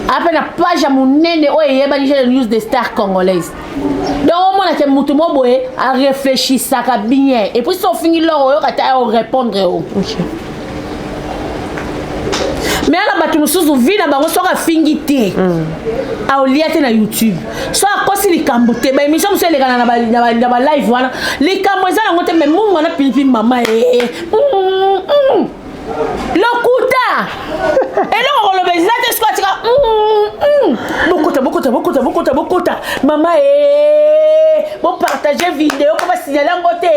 Speaker 1: Après la page ya munene o yeba ni news des stars congolaises. Donc on a que mutu mo boye a réfléchir ça ka bien et puis so fini là o ka ta répondre o. Mais ala batu mususu vina bango soka fingité a oliate na YouTube so akosi likambo te ba émission musu elekana na ba live wana likambo ezala ngote mais mungu ana pilipi mama lokuta eloko kolobeza te sko atika bokota mama bon partager vidéo ko ba signaler ngote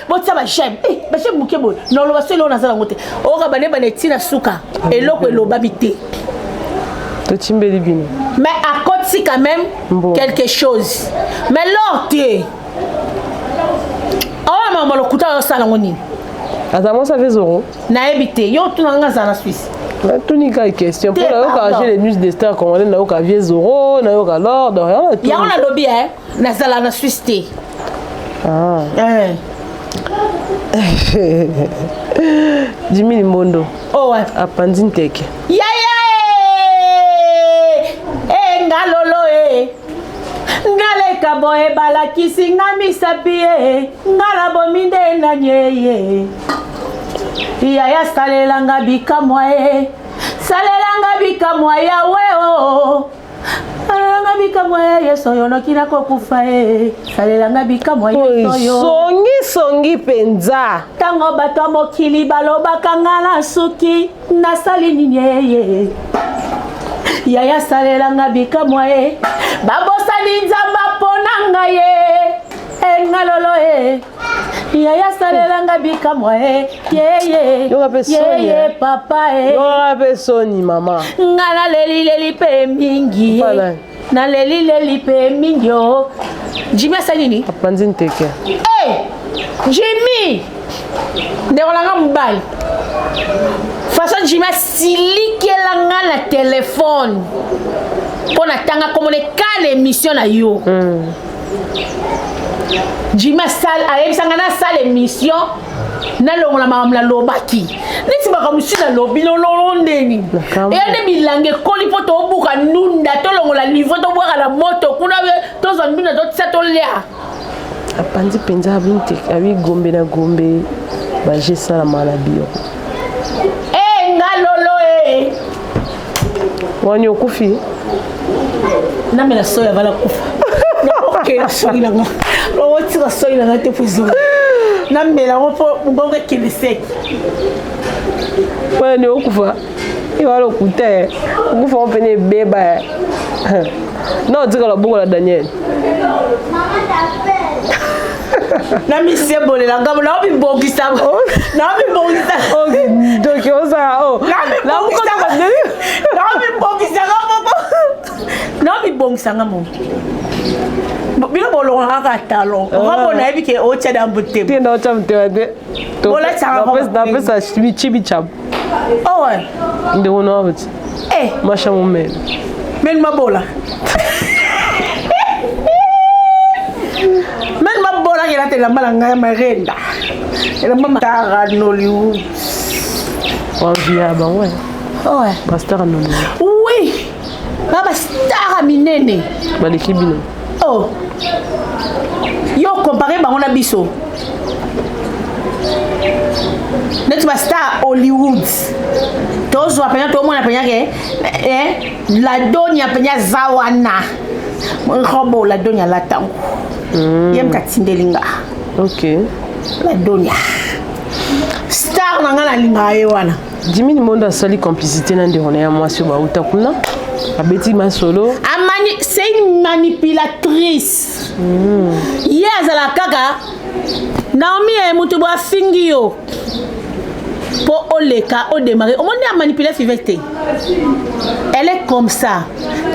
Speaker 1: bon ça ba j'aime ba j'aime muke bon non lo ba selo na zala ngote o ka bane bane tina suka eloko eloba bité
Speaker 2: to timbeli bino
Speaker 1: mais à côté quand même quelque chose mais l'autre oh maman lokuta yo sala ngoni
Speaker 2: Attends, ça fait zéro.
Speaker 1: Na habité, yo tout nga za na Suisse.
Speaker 2: La tunika question pour la j'ai les news des stars congolais na ka vie zéro, na ka lord, rien.
Speaker 1: Ya on a lobby na za na Suisse té.
Speaker 2: Ah. Jimmy Mondo.
Speaker 1: Oh ouais.
Speaker 2: A Pandine Tech.
Speaker 1: Ya ngalolo ngale kaboe bala kisinga misapie ngala bominde na nyeye ya salelanga bikamwae ya weo salelanga bikamwae yeso yono kinako kufa salelanga bikamwae yeso
Speaker 2: songi penza
Speaker 1: tango bato mokili balobaka ngala suki nasali ninyeye yaya salelanga bikamwae babosani nzamba ponanga ye engalolo yaya salelanga bikamwae ye papa
Speaker 2: yo pesoni mama
Speaker 1: ngala leli pe mingi na leli pe mingi o Jimmy asalini
Speaker 2: Pandine Teke
Speaker 1: Jimmy ndekolanga mobali façon Jimmy silikelanga na téléphone pour natanga communiquer l'émission na yo Jimmy sal ayebisanga na sal émission na longola mamla lobaki neti bakamusi na lobi lolondeni ene bilange koli po to buka nunda to longola niveau to bwaka na moto kuna to zambina to tsato lia
Speaker 2: apandi penza abinte abi gombe na gombe ba jesa la malabio
Speaker 1: ngalolo
Speaker 2: wani okufi
Speaker 1: na mena soya bala kufa na soya nga lo tira soya nga te puzo na mela wo ngonga kiliseki
Speaker 2: wani okufa iwalo kute okufa opene beba no tira la bungo la Daniel
Speaker 6: Maman t'appelle.
Speaker 1: Na mi se bolé la ngam na mi bongi sa. Na mi bongi sa.
Speaker 2: Oh donc ça oh.
Speaker 1: Na mi bongi sa ngam. Na mi bongi sa ngam. Bila bolo ngaka talon. Ngabo na ebi ke o cha da mbutte.
Speaker 2: Tienda o cha mtewade.
Speaker 1: Bola cha ngam.
Speaker 2: Na pesa chibi chab.
Speaker 1: Oh ouais.
Speaker 2: Nde wono abati.
Speaker 1: Eh,
Speaker 2: Masha mume.
Speaker 1: Men mabola. Men mabola ke la te la malanga marenda. Ela mama tara Nollywood.
Speaker 2: On vient ba ouais.
Speaker 1: Oh ouais.
Speaker 2: Pasteur Nollywood.
Speaker 1: Oui. Baba star minene.
Speaker 2: Ba l'équipe bino.
Speaker 1: Oh. Yo comparé ba on a biso. Net ba star Hollywood. Tozo apenya to mona apenya ke la donia apenya zawana. Ngobo la donia la tango. Yem katindelinga.
Speaker 2: OK.
Speaker 1: La donia. Star nanga la linga yewana.
Speaker 2: Jimmy Mondo a sali complicité na ndirone ya mwasi ba utakuna. Abeti Masolo.
Speaker 1: C'est une manipulatrice. Yes, la kaka. Naomi est mutubo fingio. Pour Oleka, au démarrer. Au monde a manipulé Fivete. Elle est comme ça.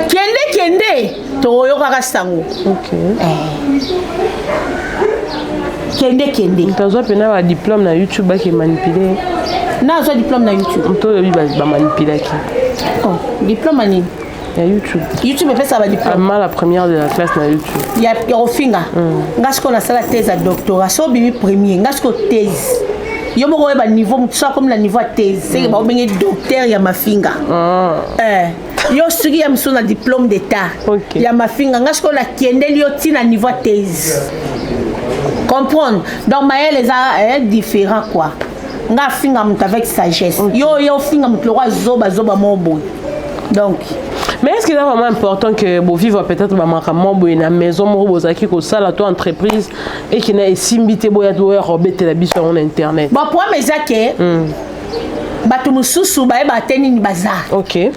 Speaker 1: Kende. Toyo kakasango.
Speaker 2: OK.
Speaker 1: Kende.
Speaker 2: Tu as pena un diplôme na YouTube qui est manipulé.
Speaker 1: Na un diplôme na YouTube.
Speaker 2: Tu as manipulé qui?
Speaker 1: Oh, diplôme ani.
Speaker 2: Ya YouTube.
Speaker 1: YouTube fait ça va diplôme.
Speaker 2: La première de la classe na YouTube.
Speaker 1: Il y a Rofinga. Ngasko na sala thèse à doctorat, so bibi premier, ngasko thèse. Yo mo ba niveau soit comme la niveau thèse, c'est ba bengi docteur ya mafinga. Yo sugi ya msona diplôme d'état.
Speaker 2: Okay.
Speaker 1: Ya mafinga ngasko la kiende yo tina niveau thèse. Comprendre. Donc maël les a différent quoi. Nga finga mut avec sagesse. Okay. Yo finga mut le roi zoba mobo. Donc
Speaker 2: mais est-ce qu'il est vraiment important que vous vivez peut-être dans la maison vous avez que ça la toi entreprise et qui n'a simbité boya doit rebeter la bise sur internet.
Speaker 1: Bon pour mes aké batu mususu ba teni ni bazar.
Speaker 2: OK.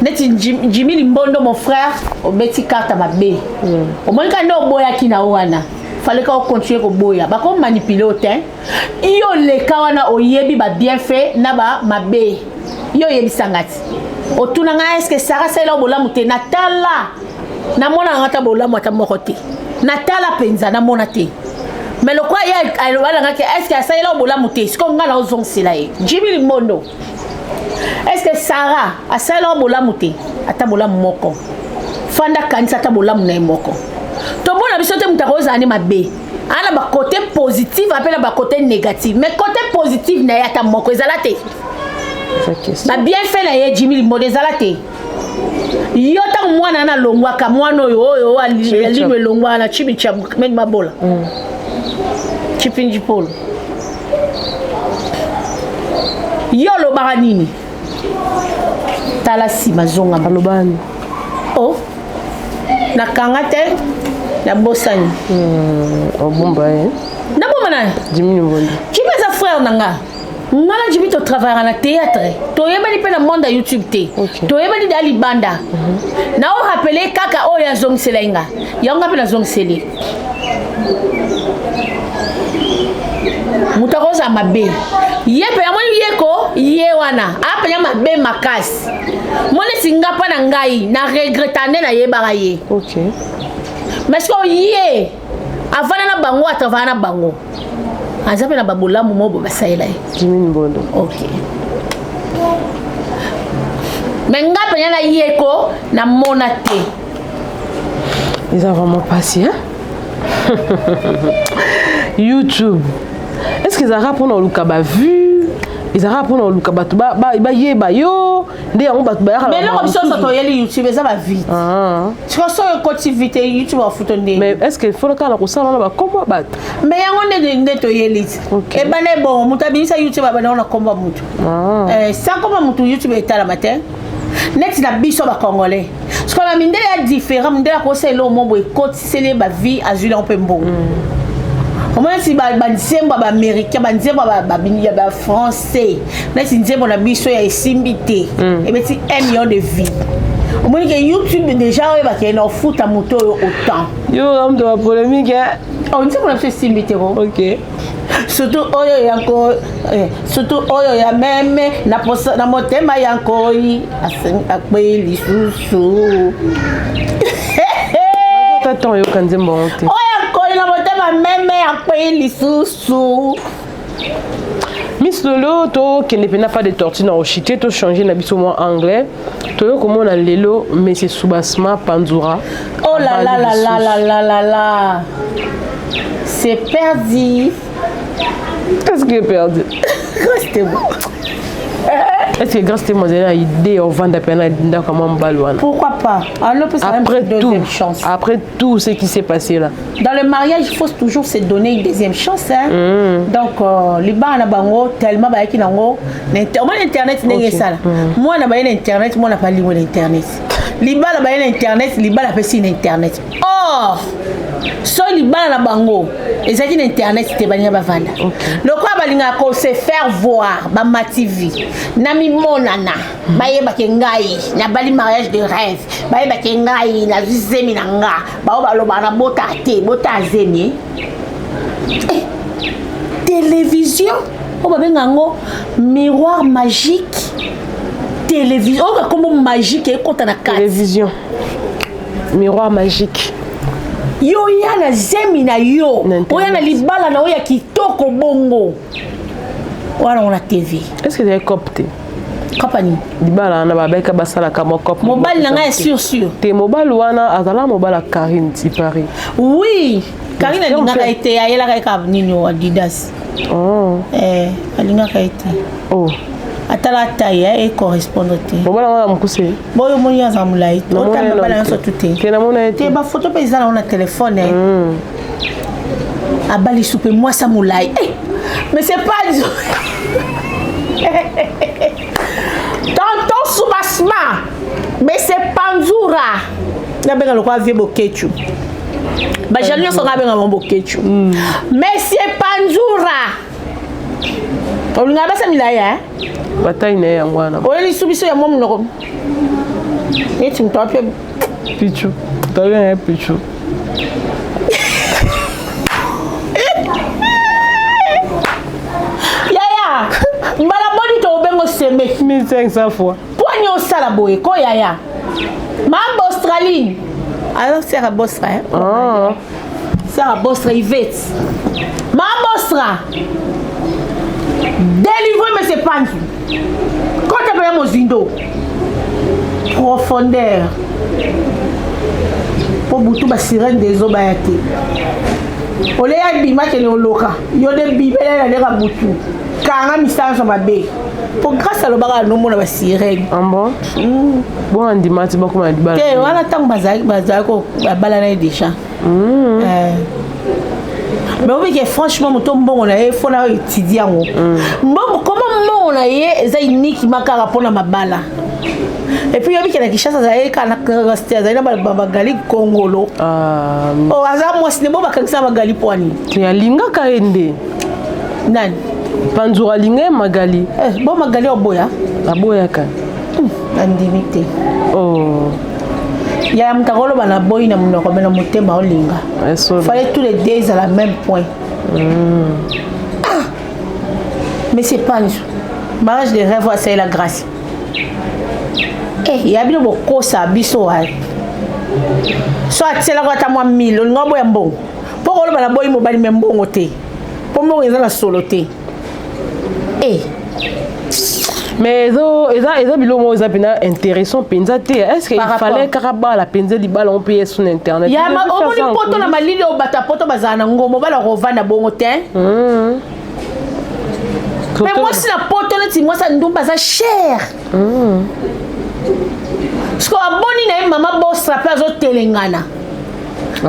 Speaker 1: Neti Jimmy Limbondo mon frère au beti carte ma bé. Au moins quand no boya kina wana. Fallait qu'on continue ko boya. Ba ko manipuler autant. Iyo le kawana oyebi ba bien fait na ba mabe. Yo yebi sangati. Otunanga est-ce que Sarah c'est là bola muté natala na mona ngata bola mwata mokote natala penza na mona te mais le quoi ya alwala ngake est-ce que ça là bola muté ce qu'on ngala ozong sila e Jimmy Limondo est-ce que Sarah a ça là bola muté ata bola moko fanda kanisa ata bola muna moko to bona bisote mutakoza ani mabe ana ba côté positif appelle ba côté négatif mais côté positif na ya ta moko ezala te. Ba bien fait la ye Jimmy Limbondo ezalate. Yo ta mwana na longwa ka mwana oyo ali longwa na chibi cha men mabola. Chipinji polo. Yo lo baranini. Tala si mazonga balobani. Oh. Na kangate na bosani.
Speaker 2: Obumba
Speaker 1: Na bomba na
Speaker 2: Jimmy Limbondo.
Speaker 1: Jimmy sa frère nanga. Ngala Jimmy to travailler dans le théâtre. To yebali pe na monde YouTube te. To yebali dali banda. Na o rappeler kaka o ya zong selenga. Ya nga pe na zong sele. Mutakoza mabe. Yepe ya mwani yeko ye wana. Apa ya mabe makasi. Mone singapa na ngai na regretane na yebara ye.
Speaker 2: OK.
Speaker 1: Mais ko ye avana na bango atavana bango. Azape na babola mobo basaila
Speaker 2: Jimmy Limbondo.
Speaker 1: OK. Menga penya na yeko na monate.
Speaker 2: Ils ont vraiment passé YouTube. Est-ce qu'ils arrêtent pour nous le vu? Ils arrêtent pour nous le ba yo ndé on ba ba.
Speaker 1: Mais non, ça to yeli YouTube ça va vite. Tu vois ça côté vite YouTube en photo ndé.
Speaker 2: Mais est-ce qu'il faut le cas ko ça on ba comment ba?
Speaker 1: Mais yango ndé to yeli. Et bané bon mutabi ça YouTube ba na komba mutu. Ça komba mutu YouTube etala matin. Net na biso ba congolais. Ce qu'on a mindé est différent, mindé ko c'est lo mo boy côté c'est ba vie azuli on peut bon. Au moins si ba nzemba ba américain ba nzemba ba français na si nzemba na biso ya esimbité et beti 1 million de vie. Au moins que YouTube déjà ba ke na foot à moto autant.
Speaker 2: Yo homme de la polémique
Speaker 1: On dit qu'on a fait Simbitero.
Speaker 2: Ok.
Speaker 1: Surtout oyo yanko surtout oyo ya meme na motema yanko akwe lisusu.
Speaker 2: Attends, yo kanze mbonte.
Speaker 1: Oyo yanko na motema meme akwe lisusu.
Speaker 2: Miss Lolo, to qui ne n'a pas de tortue dans Ochité, to changer n'habitude moi anglais. To yo comment on a lelo, mais c'est Soubasma Panzura.
Speaker 1: Oh là là là là là là là là. C'est perdu.
Speaker 2: Qu'est-ce qui est perdu?
Speaker 1: C'était bon.
Speaker 2: Est-ce que grâce à moi j'ai idée au vent d'appel dans comment balouane?
Speaker 1: Pourquoi pas? Alors peut
Speaker 2: après
Speaker 1: une deuxième chance.
Speaker 2: Après tout ce qui s'est passé là.
Speaker 1: Dans le mariage, il faut toujours se donner une deuxième chance. Hein? Donc, les bars na bango tellement ba qui nango. Moi l'internet n'est pas ça. Moi na ba l'internet, moi na pas libre l'internet. Les bars na ba l'internet, les bars na pas si l'internet. Or, so les bars na bango, et ça qui l'internet c'était ba ba vanda. Le quoi ba linga ko se faire voir ba ma TV. Nami monana, ba yeba ke ngai, na bali mariage de rêve. Ba yeba ke ngai na zemi na nga. Ba ba lo ba na bota te, bota zemi. Télévision, on va bien ngo miroir magique. Télévision, on va comme magique et quand on a
Speaker 2: télévision. Miroir magique.
Speaker 1: Yo ya na zemi na yo. Oya na libala na oya kitoko bongo. Voilà on a TV.
Speaker 2: Est-ce que tu as copté?
Speaker 1: Compagnie.
Speaker 2: Libala na babeka basala kama cop.
Speaker 1: Mobile na nga sûr.
Speaker 2: Te mobile wana azala mobile Karine ti Paris.
Speaker 1: Oui. Karine alinga été ayela ka nini Adidas.
Speaker 2: Oh.
Speaker 1: Alinga ka été.
Speaker 2: Oh.
Speaker 1: Atala taille et correspondante.
Speaker 2: Mobile wana mukuse.
Speaker 1: Boyo moni ya zamulai. Ota mobile na so tuté.
Speaker 2: Ke na mona été.
Speaker 1: Te ba photo paysan on a téléphone. Abali soupe moi ça moulai. Mais c'est pas du Tonton Soubasma. Mais c'est Panzura. Na benga lokwa vie bokechu. Ba jalio so na benga bokechu. Mais c'est Panzura. Olinga basa milaya.
Speaker 2: Bataille na yango wana.
Speaker 1: Oli subiso ya momu noko. Eti mtope
Speaker 2: Pichu. Tawe ya Pichu.
Speaker 1: Mbala body to bengo seme
Speaker 2: 1500 fois.
Speaker 1: Poigno sala boye ko yaya. Mambo Australie. Alors c'est à Bosra.
Speaker 2: Ah.
Speaker 1: C'est à Bosra Yvette. Mambo Australie. Délivré mais c'est pas. Quand tu as mon zindo. Profondeur. Pour boutou ba sirène des eaux bayate. Ole ya bima ke le loka. Yo de bibele na le boutou. Kanga message sur ma bé. Pour grâce à l'obara no mona ba sirène.
Speaker 2: Ah bon? Bon andimati ba kuma dibala.
Speaker 1: Te wana tang bazaki ko bala na déjà. Mais oui que franchement moto mbongo na e fona étudier ngo. Mbongo comment mbongo na ye eza unique makara pona mabala. Et puis yobi kena kishasa za e kana rester za ina ba gali kongolo. Oh aza mo sinebo bakangisa magali pwani.
Speaker 2: Ya linga kaende.
Speaker 1: Nani?
Speaker 2: Panzura linga magali.
Speaker 1: Bon magali oboya.
Speaker 2: Aboya ka.
Speaker 1: Andimité.
Speaker 2: Oh.
Speaker 1: Ya mtakolo bana boy na munoko mena motema olinga. Fallait tous les deux à la même point. Mais c'est pas un mariage de rêve, c'est la grâce. Il y a bien beaucoup ça biso ha. Soit c'est la rata moi 1000, on ngobo ya mbongo. Pour le bana boy mo bali mbongo te. Pour moi ils ont la soloté.
Speaker 2: Mais ils bilomo ils apena intéressant penza te. Est-ce qu'il fallait karaba la penza di bala on paye sur internet?
Speaker 1: Ya ma o moni poto na malili o bata poto bazana ngomo bala rovana bongo te. Mais moi si la poto na ti moi ça ndumba za cher. Parce que aboni na mama Bosra pe azo telengana.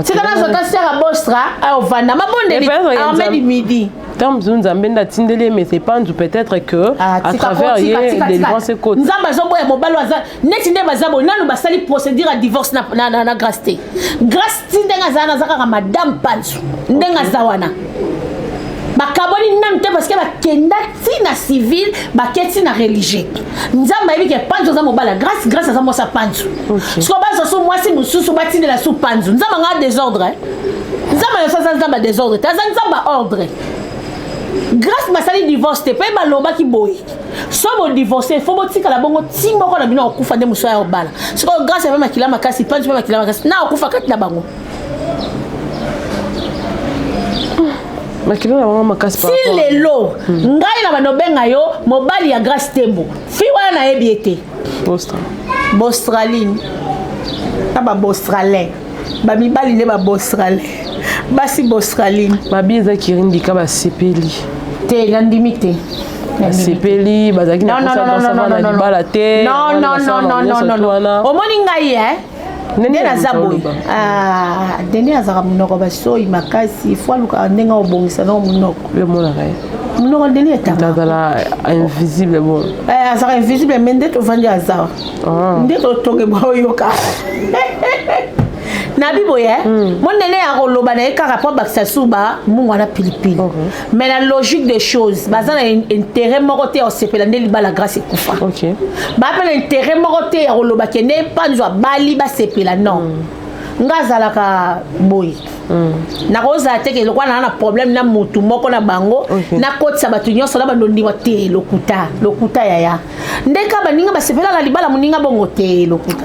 Speaker 1: C'est quand on a sera Bosra a ovana ma bonne armée du midi.
Speaker 2: Tant Nzambe ndatindeli mais c'est pas peut-être que à travers les délivrance côté.
Speaker 1: Nzamba zobo ya mobalo aza neti nde bazabo nanu basali procédure à divorce na grâce te. Grâce tindenga zana zaka madame Panzu. Ndenga zawana. Bakaboni nan te parce que bakenda tina civil baketi na religieux. Nzamba yebi ke Panzu za mobala grâce à moi sa Panzu. Ce qu'on base sur moi si mususu batine la sous Panzu. Nzamba nga désordre. Nzamba Nzamba ça nzamba désordre ta nzamba ordre grâce basali divorce te pe baloba ki boy so bo divorcer faut botika la bongo timbo ko na bino okufa nde muso ya obala siko grâce ya makila makasi panzi makila makasi na okufa kati na bango
Speaker 2: makila na bango makasi pa
Speaker 1: si lelo ngai na banobenga yo mobali ya grâce tembo fi wana na yebiete Australie ba Australien ba mibali ne ba Australien basi Australie
Speaker 2: babi eza kirindika ba sepeli
Speaker 1: te landimité
Speaker 2: sepeli bazaki na libala te
Speaker 1: non omoni ngai nde naza boye ndenge azaka monoko basoyi makasi fo aluka ndenge obongisa no monoko monoko ndeni etazala
Speaker 2: invisible bon
Speaker 1: azaka invisible me nde tovandi aza nde totonge boyoka nabi boye monene ya koloba na ye kaka po bakisa suba mungu wana pilipili mais la logique des choses baza na intérêt moko te ya osepela nde libala grâce ekufa bapela intérêt moko te ya koloba ke nde mpanzwa bali basepela non nga azalaka boye nakozala teke lokwa na problème na mutu moko na bango nakotisa bato nyonso na bandondiwa te lokuta yaya ndeka baninga basepela na libala moninga bongo te lokuta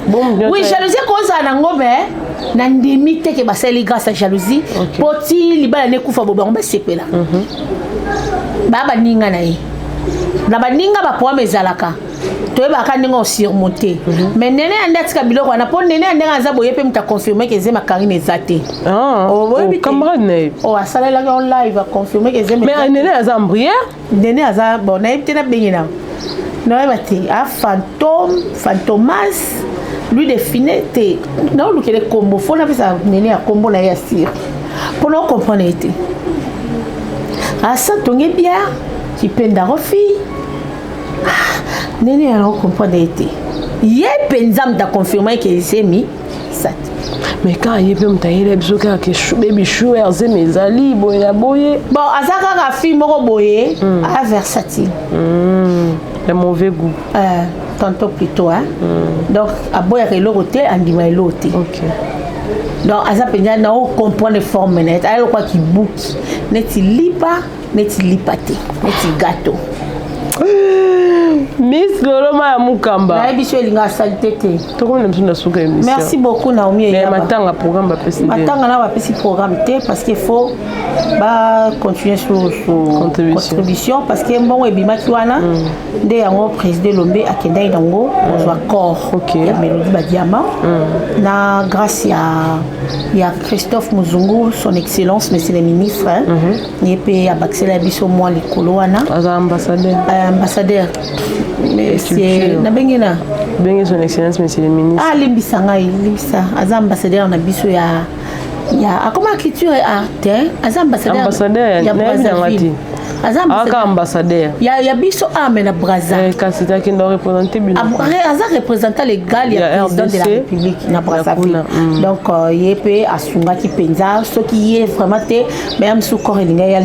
Speaker 1: oui jalousie kozala nango me na ndimi teke basali grâce à jalousie poti libala nekufa bo bango basepela baninga na ye na baninga baproblème ezalaka toyebaka ndenge osurmonte mais nene ande atika biloko wana mpo nene andenge aza boye mpe mutu aconfirme ke eze makarine eza te
Speaker 2: camarade na ye
Speaker 1: asalelaki on live aconfirme ke eze
Speaker 2: mais nene aza mbrière
Speaker 1: nene aza bon nayebi te nabengi na noyeba te fantomas lui define te naolukele kombo fo napesa nene ya kombo na ye ya sire mpona ocomprendre ye te asa tonge bia kipendako fille nene alors comprendre été ye penza mta confirmer que c'est mi ça
Speaker 2: mais quand il peut mtaire biso ka ke baby shower ze mezali boya boye
Speaker 1: bon azaka ka fille moko boye a versatile
Speaker 2: le mauvais goût
Speaker 1: tantôt plutôt donc a boya ke lokote andima elote
Speaker 2: OK
Speaker 1: donc aza penza na o comprendre forme net alors quoi qui bouki neti lipa te neti gâteau
Speaker 2: Miss Loloma ya Mukamba.
Speaker 1: Na ebiso elinga salite te.
Speaker 2: Tokona msunda suka émission.
Speaker 1: Merci beaucoup Naomi.
Speaker 2: Mais matanga programme ba pesi.
Speaker 1: Matanga na ba pesi programme te parce qu'il faut ba continuer sur contribution parce que bon ebima kiwana nde yango président Lombe akenda idango pour accord. Ya Mélodie Badiama. Na grâce ya Christophe Muzungu son excellence monsieur le ministre yepe abaxela biso moi likolo wana. Ambassadeur monsieur nabengena
Speaker 2: bengi son excellence monsieur le ministre
Speaker 1: limbisa aza ambassadeur na biso ya akoma culture et art aza ambassadeur ya Brazzaville
Speaker 2: aza ambassadeur
Speaker 1: ya biso na Brazzaville
Speaker 2: kasi taki ndo représenter bino
Speaker 1: aza représentant légal ya président de la République na Brazzaville donc yepe asunga ki penza ce qui est vraiment te même sous correlinga ya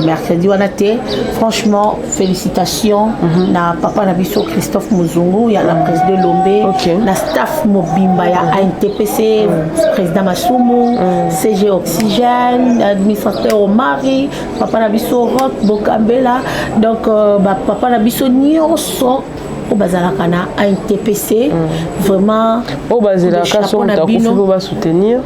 Speaker 1: mercredi wana te franchement félicitations na papa na biso Christophe Muzungu ya la président Lombe na staff mobimba ya ANTPC président Masumu CG Oxygène administrateur Omari papa na biso Rock Bokambela donc papa na biso nyonso au bazalaka na ANTPC vraiment
Speaker 2: au bazalaka so takufi ba soutenir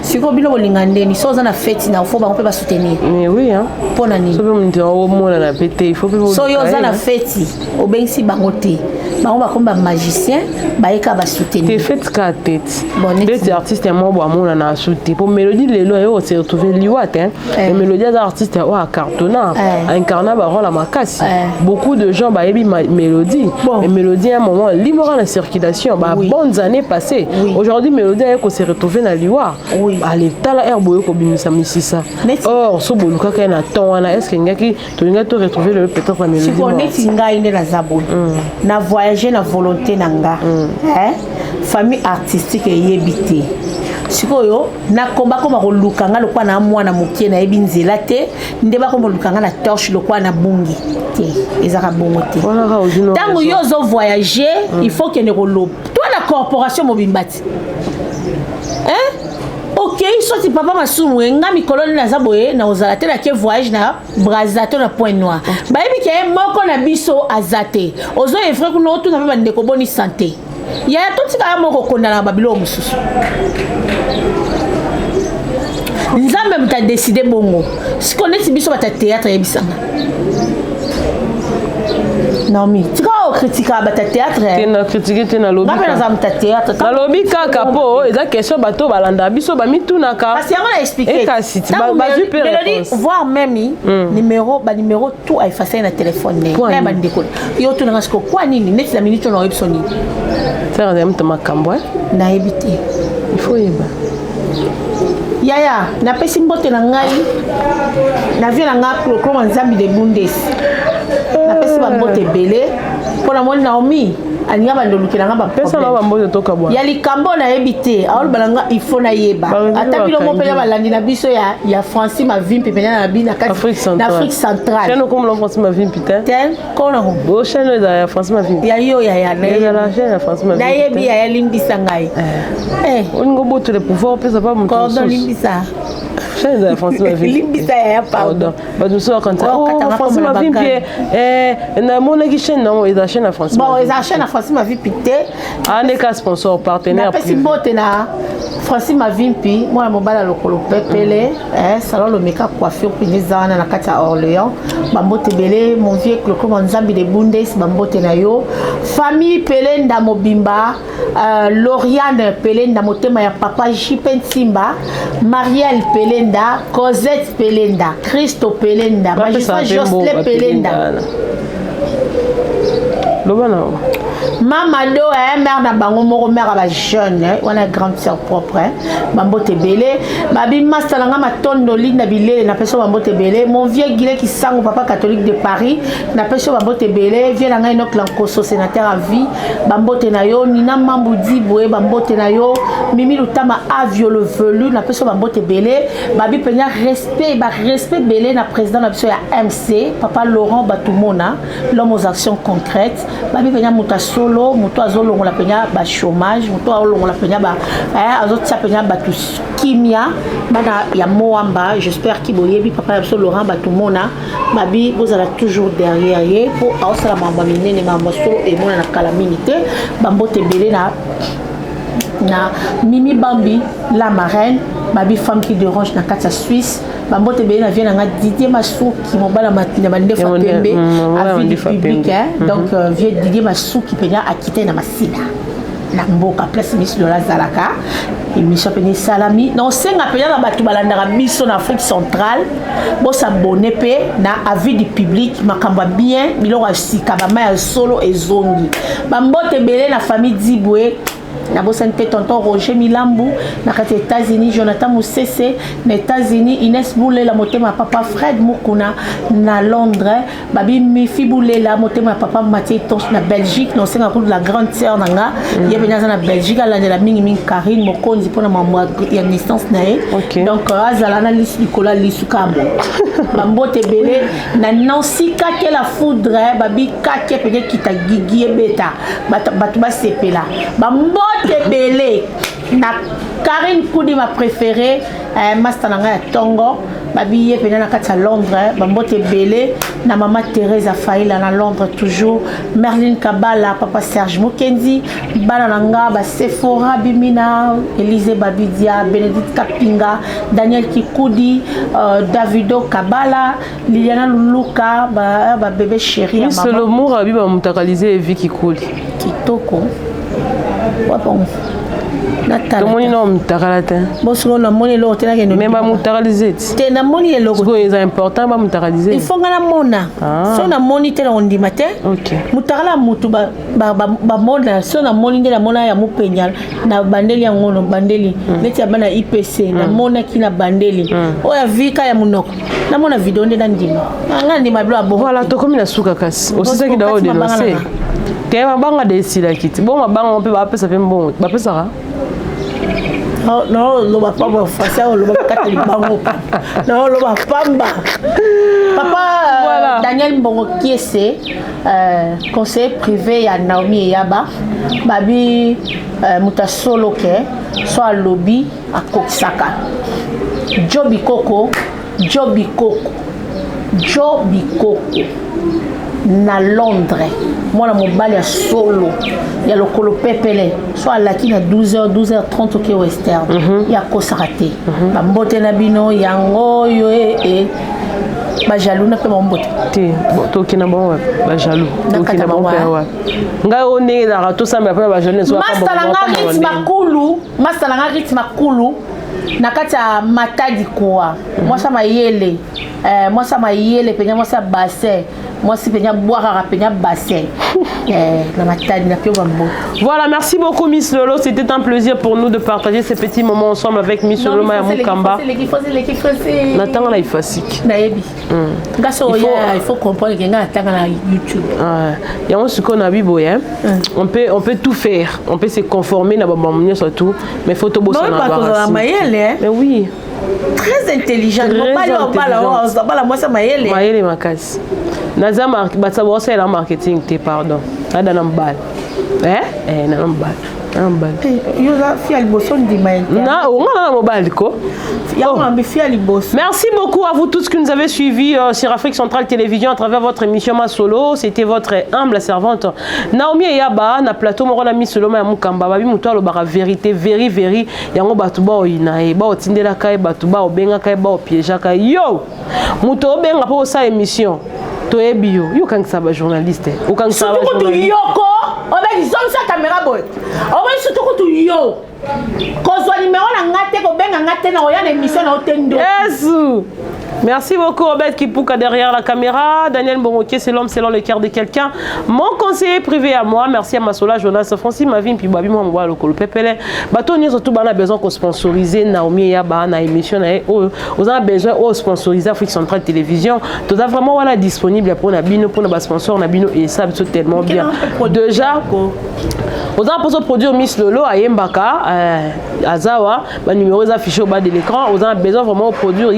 Speaker 1: siko bino bolinga ndeni so za na fête na faut ba on peut ba soutenir
Speaker 2: mais oui hein
Speaker 1: pona nini
Speaker 2: so be au mona na pété il faut que
Speaker 1: so yo za na fête au bengsi bangote bango ba komba magicien ba eka ba soutenir
Speaker 2: te fête ka tête des artistes mo bo mona na soutenir pour Mélodie lelo yo se retrouver liwat hein et Mélodie des artistes wa cartonnant incarna ba rôle makasi beaucoup de gens ba yebi Mélodie et Mélodie à un moment libre la circulation ba bonnes années passées aujourd'hui Mélodie ko se retrouver na liwa allez tala herbo ko binisa misisa or so boluka ka na ton wana est-ce que ngaki to nga to retrouver le peut-être la Mélodie
Speaker 1: si on est singa ine na zabo na voyager na volonté nanga famille artistique yebité sikoyo na komba ko makolukanga lokwa na mwana mokie na yebi nzela te ndeba ko molukanga na torche lokwa na bungi te ezaka bongo te tango yo zo voyager il faut que ne rolo toi la corporation mobimbati okei soti papa masumu nga mikolo na za boye na ozala te na ke voyage na Brazzaville na Point Noir bayebi ke moko na biso azate ozo evre kuno otu na ba ndeko boni santé ya totika moko konda na babilo mususu nzambe muta décider bongo siko neti biso bata théâtre yebisanga non mais tu vas critiquer bata théâtre
Speaker 2: tu na critiquer tu na lobby
Speaker 1: nga pena za muta théâtre
Speaker 2: na lobby kaka po eza question bato balanda biso ba mitunaka
Speaker 1: parce que on a expliqué
Speaker 2: et kasi ba super
Speaker 1: voir même numéro tout a effacé na téléphone ne ba ndeko yo tu na siko kwa nini neti la minute on a nini
Speaker 2: ça va me makambo
Speaker 1: na ebité
Speaker 2: il faut yeba
Speaker 1: yaya na pesi mbote na ngai na vie na nga Clo Nzambi de Bundes na pesi ba mbote belé pona moni Naomi aninga bandolukela nga ba
Speaker 2: pesa na ba mbote toka bwa
Speaker 1: ya likambo na ebité awol balanga il faut na yeba ata bilo mo pela balandi na biso ya Francis Mavimpi pena na bina kati d'Afrique centrale
Speaker 2: chaîne comme le Francis Mavimpi
Speaker 1: ten kona ho
Speaker 2: bo chaîne ya Francis Mavimpi
Speaker 1: ya yo ya
Speaker 2: na la chaîne ya Francis Mavimpi
Speaker 1: na yebi ya limbisa ngai
Speaker 2: on ngo boto le pouvoir pesa pas mon
Speaker 1: cordon limbisa
Speaker 2: chaîne ya Francis Mavimpi
Speaker 1: limbisa ya pardon
Speaker 2: ba nous so quand Francis Mavimpi na mona ki chaîne non eza chaîne ya Francis
Speaker 1: bon eza chaîne ya Francis Mavimpi te
Speaker 2: ane ka sponsor partenaire
Speaker 1: privé na pesi mbote na Francis Mavimpi mwana mobala lokolo pepele salon le make-up coiffure pinezana na kati ya Orléans bambote belé mon vieux Clo Nzambi de Bundes bambote na yo famille Pelenda Mobimba Lauriane Pelenda motema ya papa Jipen Simba Marielle Pelenda Cosette Pelenda Christo Pelenda magistrat Jocelyn Pelenda
Speaker 2: Lobana
Speaker 1: Maman do mère na bango moko mère ba jeune on a grande sœur propre bambote belé babi master nga matondo linda bilé na peso bambote belé mon vieux Guilé qui sango papa catholique de Paris na peso bambote belé vieux nga Enoch Lankoso sénateur à vie bambote na yo Nina Mamboudi boé bambote na yo Mimi Lutama avio le velu na peso bambote belé babi penya respect belé na président na biso ya MC papa Laurent Batumona l'homme aux actions concrètes babi penya mutaso muto azolongola penya ba chômage muto azolongola penya ba azotia penya ba tous kimia bana ya moamba j'espère qu'il boyebi papa absolu Laurent Batumona babi vous allez toujours derrière ye pour ausala mamba minene mamba solo et mona na calamité bambote belé na Mimi Bambi la marraine babi femme qui dérange na kata Suisse bambote belé na vient na Didier Masuki mobala matina bande fa pembe avis du public donc vieux Didier Masuki penya a quitté na masina na mboka place Miss Lola Zalaka émission peni salami non senga penya na batu balandaka biso na Afrique centrale bo s'abonner pe na avis du public makamba bien biloko sika ba ma solo ezongi bambote belé na famille Diboué na bosan pe tonton Roger Milambu na kati États-Unis Jonathan Moussese na États-Unis Inès Boulela motema papa Fred Mukuna na Londres babi Mifi Boulela motema papa Mathieu Tonche na Belgique no senga la grande sœur nanga yebena na Belgique ala la mingi Karine Mokonzi pona maman ya naissance nae donc azala na liste Nicolas Lisukabo bambote belé na Nancy Kake la foudre babi Kake peut-être kita gigi beta batu ba sepela bambote belé na Karine Koudi ma préférée master nanga ya Tongo babi ye pena na kati ya Londres bambote belé na maman Thérèse Faïla na Londres toujours Merlin Kabala papa Serge Mukendi bana nanga ba Sephora Bimina Élise Babidia Bénédicte Kapinga Daniel Kikoudi Davido Kabala Liliana Luluka ba bébé chéri
Speaker 2: ya maman Solomo abi ba mutakalize Vicky Kouli
Speaker 1: kitoko wapon
Speaker 2: natala moni no mutakalate
Speaker 1: boso na moni lo tena ke no
Speaker 2: même ba mutakalize
Speaker 1: te na moni le logo
Speaker 2: c'est important ba mutakalize
Speaker 1: il faut ngana mona so na moni tena on dit matin
Speaker 2: OK
Speaker 1: mutakala mutu ba mona so na moni ndela mona ya mupenya na bandeli ya ngono bandeli neti ya bana IPC na mona kina bandeli oya vika ya munoko na mona video ndela ndima ngana ndima blo abo
Speaker 2: voilà to comme la suka kasi aussi ça qui doit dénoncer te mabanga de sila kiti bon mabanga on peut ba pesa pe bon ba pesa
Speaker 1: Non, loba pamba français, loba kateli bango. Non, loba pamba. Papa
Speaker 2: Voilà.
Speaker 1: Daniel Mbongo Kiese, conseiller privé à Naomi Eyaba, babi mutasolo ke, soit lobby à Koksaka. Jobi Koko na Londres. Moi, mon bal est solo. Il y a le colo pepele. Soit là qui a 12h30 au western. Il y a Kosarate. Ma mbote nabino, yango yo et ba jaloux na pe mon mbote.
Speaker 2: Te, to kina bon ba jaloux. To kina bon père wa. Nga one la rato ça mais après ba jeune soit pas bon.
Speaker 1: Master Langari Makulu. Nakata matadi kwa. Moi ça m'a yele. Moi ça m'a yele penya moi ça bassin. Moi si penya boire penya bassin.
Speaker 2: Voilà, merci beaucoup Miss Lolo. C'était un plaisir pour nous de partager ces petits moments ensemble avec Miss Lolo Mayamukamba. Nathan la ifasik.
Speaker 1: Il faut comprendre qu'il y a un YouTube.
Speaker 2: Il y a un ce qu'on a vu, on peut tout faire. On peut se conformer dans le surtout. Mais il faut tout bosser dans la
Speaker 1: Mais
Speaker 2: oui.
Speaker 1: Très intelligent.
Speaker 2: Mayele Makas. Naza marketing, pardon. Nanambal. Merci beaucoup à vous tous qui nous avez suivis sur Afrique Centrale Télévision à travers votre émission Ma Solo. C'était votre humble servante Naomi Eyaba na plateau Morona Miss Solo Mayamukamba babi muto alobaka vérité very yango batuba oyina ba otindela kai batuba obenga kai ba opiéja kai yo muto obenga po sa émission to ebio yo kangisa ba journaliste o kangisa ba journaliste
Speaker 1: yoko obe disons sa caméra boy obe surtout ko yo kozwa numéro na ngate ko benga ngate na oya na émission na otendo
Speaker 2: Yesu. Merci beaucoup Robert Kipouka derrière la caméra. Daniel Mbongoké, c'est l'homme selon le cœur de quelqu'un. Mon conseiller privé à moi. Merci à Masola, Jonas, Francis, Mavin, puis Babi, moi, le Pepele. Bateau, nous surtout, on a besoin qu'on sponsorise Naomi Eyaba, na émission, on a besoin de sponsoriser Afrique Centrale Télévision. Tout ça vraiment voilà disponible pour Nabino, pour nos sponsors, Nabino et ça, c'est tellement bien. Déjà, on a besoin de produire Miss Lolo à Yembaka, Azawa, le numéro est affiché au bas de l'écran. On a besoin vraiment de produire.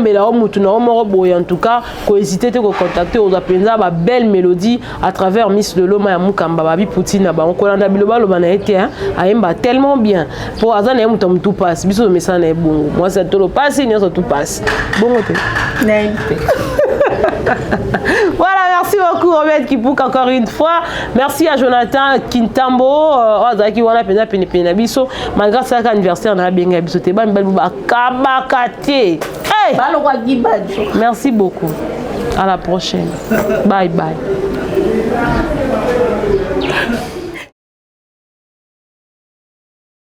Speaker 2: En tout cas, faut hésiter à contacter aux appels à belle mélodie à travers Miss Lolo Mayamukamba Babi Poutine. On colanda biloba lo banaete hein, aimba tellement bien. Pour azana yamutam tout passe. Biso message est bon. Moi ça tout passe, ni ça tout passe. Bon voilà, merci beaucoup Robert Kipouka encore une fois. Merci à Jonathan Kintambo. Ozaki wana pena pena biso. Malgré ça anniversaire na benga biso te ba mbelba kabakate. Merci beaucoup. À la prochaine. Bye bye.